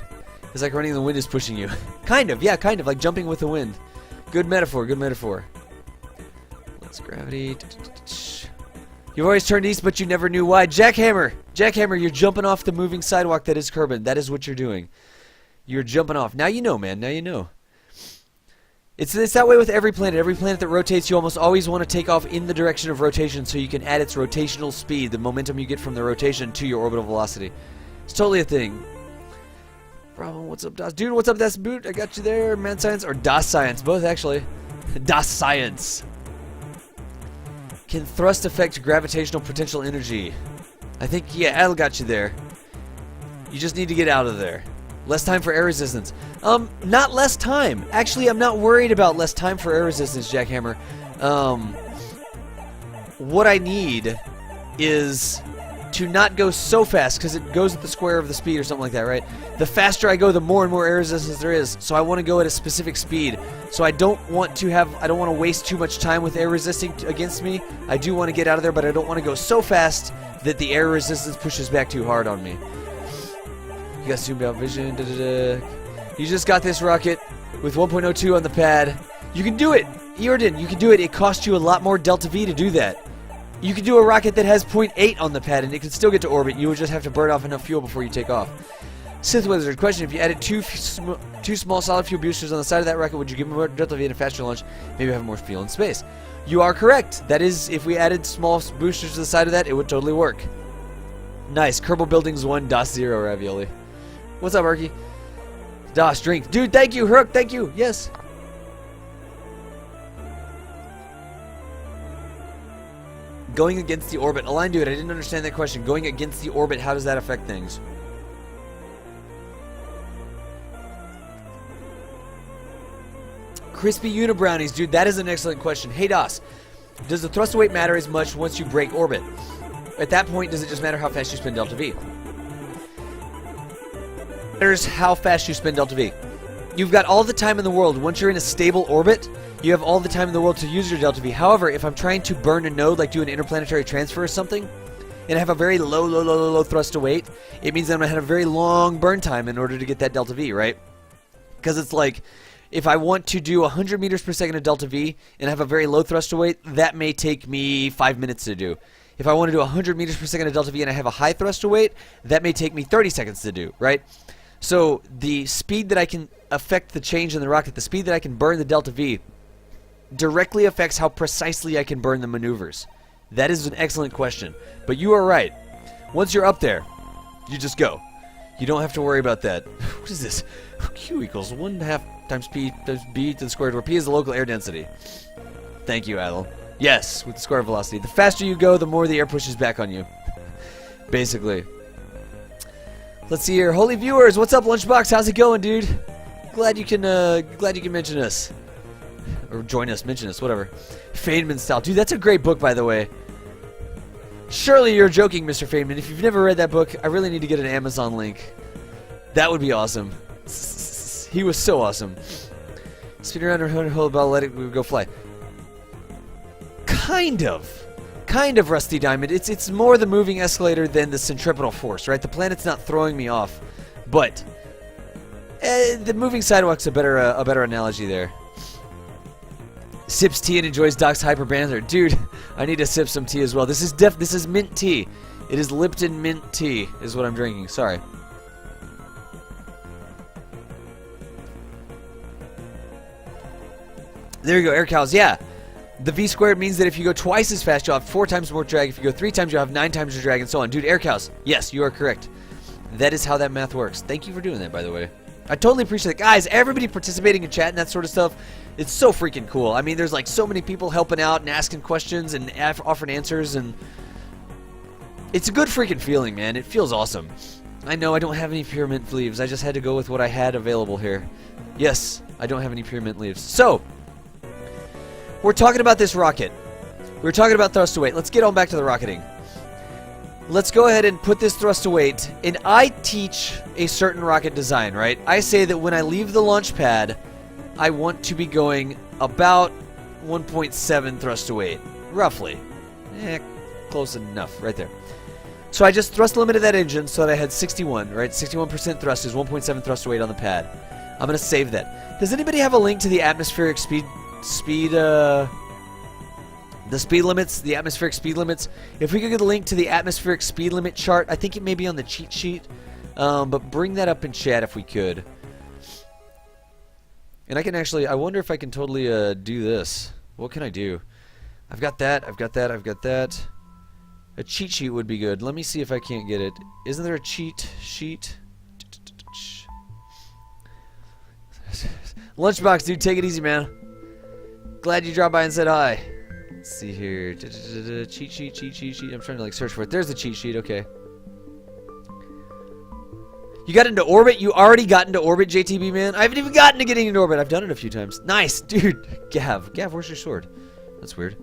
It's like running in the wind is pushing you. Kind of, like jumping with the wind. Good metaphor. Let's gravity. You've always turned east, but you never knew why. Jackhammer, you're jumping off the moving sidewalk that is Kerbal. That is what you're doing. You're jumping off. Now you know, man. Now you know. It's that way with every planet. Every planet that rotates, you almost always want to take off in the direction of rotation so you can add its rotational speed, the momentum you get from the rotation, to your orbital velocity. It's totally a thing. Bravo, what's up, Das? Dude, what's up, Das Boot? I got you there. Mad Science, or Das Science. Both, actually. Das Science. Can thrust affect gravitational potential energy? I think, yeah, Adel got you there. You just need to get out of there. Less time for air resistance. Not less time. Actually, I'm not worried about less time for air resistance, Jackhammer. What I need is to not go so fast, because it goes at the square of the speed or something like that, right? The faster I go, the more and more air resistance there is. So I want to go at a specific speed. So I don't want to waste too much time with air resisting against me. I do want to get out of there, but I don't want to go so fast that the air resistance pushes back too hard on me. You got zoomed out vision. You just got this rocket with 1.02 on the pad. You can do it, Eordan. You can do it. It costs you a lot more Delta V to do that. You can do a rocket that has 0.8 on the pad, and it can still get to orbit. You would just have to burn off enough fuel before you take off. Sith Wizard, question: if you added two small solid fuel boosters on the side of that rocket, would you give more Delta V and a faster launch? Maybe have more fuel in space. You are correct. That is, if we added small boosters to the side of that, it would totally work. Nice. Kerbal Buildings 1, DOS 0, Ravioli. What's up, Arky? DOS, drink. Dude, thank you. Herc, thank you. Yes. Going against the orbit. Align, dude, I didn't understand that question. Going against the orbit, how does that affect things? Crispy Unibrownies, dude, that is an excellent question. Hey, DOS, does the thrust weight matter as much once you break orbit? At that point, does it just matter how fast you spend Delta V? Matters how fast you spend Delta V. You've got all the time in the world. Once you're in a stable orbit, you have all the time in the world to use your Delta V. However, if I'm trying to burn a node, like do an interplanetary transfer or something, and I have a very low thrust to weight, it means I'm going to have a very long burn time in order to get that Delta V, right? Because it's like, if I want to do 100 meters per second of Delta V and have a very low thrust to weight, that may take me 5 minutes to do. If I want to do 100 meters per second of Delta V and I have a high thrust to weight, that may take me 30 seconds to do, right? So the speed that I can affect the change in the rocket, the speed that I can burn the Delta V, directly affects how precisely I can burn the maneuvers. That is an excellent question. But you are right. Once you're up there, you just go. You don't have to worry about that. What is this? Q equals 1/2 times P times B to the squared, where P is the local air density. Thank you, Adel. Yes, with the square velocity. The faster you go, the more the air pushes back on you. Basically. Let's see here. Holy viewers, what's up, Lunchbox? How's it going, dude? Glad you can mention us. Or join us, mention us, whatever. Feynman Style. Dude, that's a great book, by the way. Surely you're joking, Mr. Feynman. If you've never read that book, I really need to get an Amazon link. That would be awesome. He was so awesome. Spin around and hold about, let it go fly. Kind of, Rusty Diamond. It's more the moving escalator than the centripetal force, right? The planet's not throwing me off, but the moving sidewalk's a better analogy there. Sips tea and enjoys Doc's hyper banter. Dude, I need to sip some tea as well. This is mint tea. It is Lipton mint tea is what I'm drinking. Sorry. There you go, air cows. Yeah. The V squared means that if you go twice as fast, you'll have 4 times more drag. If you go 3 times, you'll have 9 times your drag, and so on. Dude, air cows. Yes, you are correct. That is how that math works. Thank you for doing that, by the way. I totally appreciate it. Guys, everybody participating in chat and that sort of stuff, it's so freaking cool. I mean, there's like so many people helping out and asking questions and offering answers, and it's a good freaking feeling, man. It feels awesome. I know I don't have any pure mint leaves. I just had to go with what I had available here. Yes, I don't have any pure mint leaves. So, we're talking about this rocket. We're talking about thrust to weight. Let's get on back to the rocketing. Let's go ahead and put this thrust to weight. And I teach a certain rocket design, right? I say that when I leave the launch pad, I want to be going about 1.7 thrust to weight. Roughly. Close enough. Right there. So I just thrust limited that engine so that I had 61, right? 61% thrust is 1.7 thrust to weight on the pad. I'm going to save that. Does anybody have a link to the atmospheric the speed limits, the atmospheric speed limits? If we could get a link to the atmospheric speed limit chart, I think it may be on the cheat sheet, but bring that up in chat if we could. And I can actually, I wonder if I can totally do this. What can I do? I've got that, I've got that, I've got that. A cheat sheet would be good. Let me see if I can't get it. Isn't there a cheat sheet? Lunchbox, dude, take it easy, man. Glad you dropped by and said hi. Let's see here. Cheat sheet. I'm trying to like search for it. There's the cheat sheet. Okay. You got into orbit? You already got into orbit, JTB, man? I haven't even gotten to getting into orbit. I've done it a few times. Nice, dude. Gav, where's your sword? That's weird.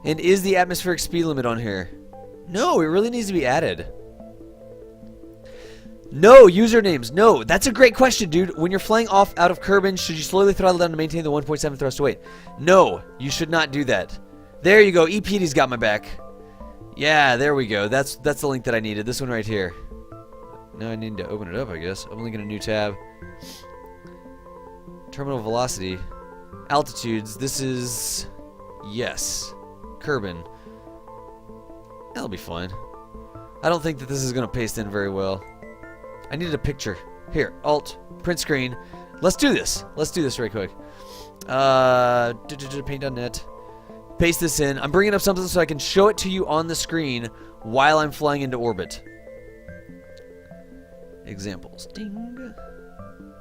And is the atmospheric speed limit on here? No, it really needs to be added. No, usernames. No, that's a great question, dude. When you're flying off out of Kerbin, should you slowly throttle down to maintain the 1.7 thrust to weight? No, you should not do that. There you go. EPD's got my back. Yeah, there we go. That's the link that I needed. This one right here. Now I need to open it up, I guess. I'm linking a new tab. Terminal velocity. Altitudes. This is... Yes. Kerbin. That'll be fine. I don't think that this is going to paste in very well. I needed a picture. Here, Alt, print screen. Let's do this. Let's do this right quick. Paint.net. Paste this in. I'm bringing up something so I can show it to you on the screen while I'm flying into orbit. Examples. Ding.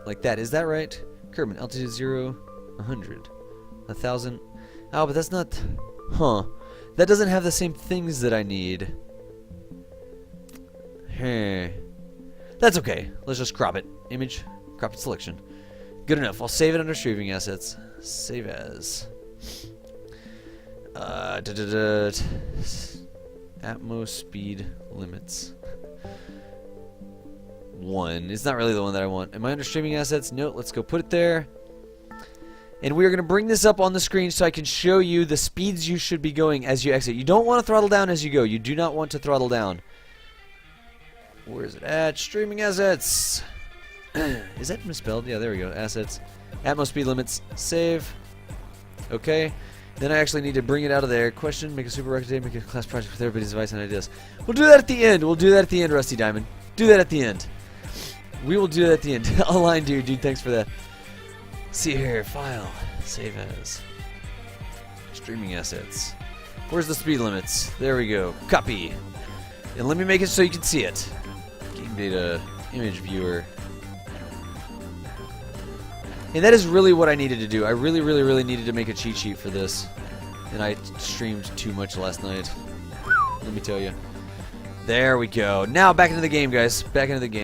Like that. Is that right? Kerbin, altitude 0, 100, 1,000. Oh, but that's not... Huh. That doesn't have the same things that I need. Hey. That's okay. Let's just crop it. Image, crop it selection. Good enough. I'll save it under streaming assets. Save as. Atmos speed limits. 1. It's not really the one that I want. Am I under streaming assets? No. Let's go put it there. And we are going to bring this up on the screen so I can show you the speeds you should be going as you exit. You don't want to throttle down as you go. You do not want to throttle down. Where is it at? Streaming assets. Is that misspelled? Yeah, there we go. Assets. Atmos speed limits. Save. Okay. Then I actually need to bring it out of there. Question. Make a super record today. Make a class project with everybody's advice and ideas. We'll do that at the end. We'll do that at the end, Rusty Diamond. Do that at the end. We will do that at the end. Align, dude. Thanks for that. See here. File. Save as. Streaming assets. Where's the speed limits? There we go. Copy. And let me make it so you can see it. Game data, image viewer. And that is really what I needed to do. I really needed to make a cheat sheet for this. And I streamed too much last night. Let me tell you. There we go. Now back into the game, guys. Back into the game.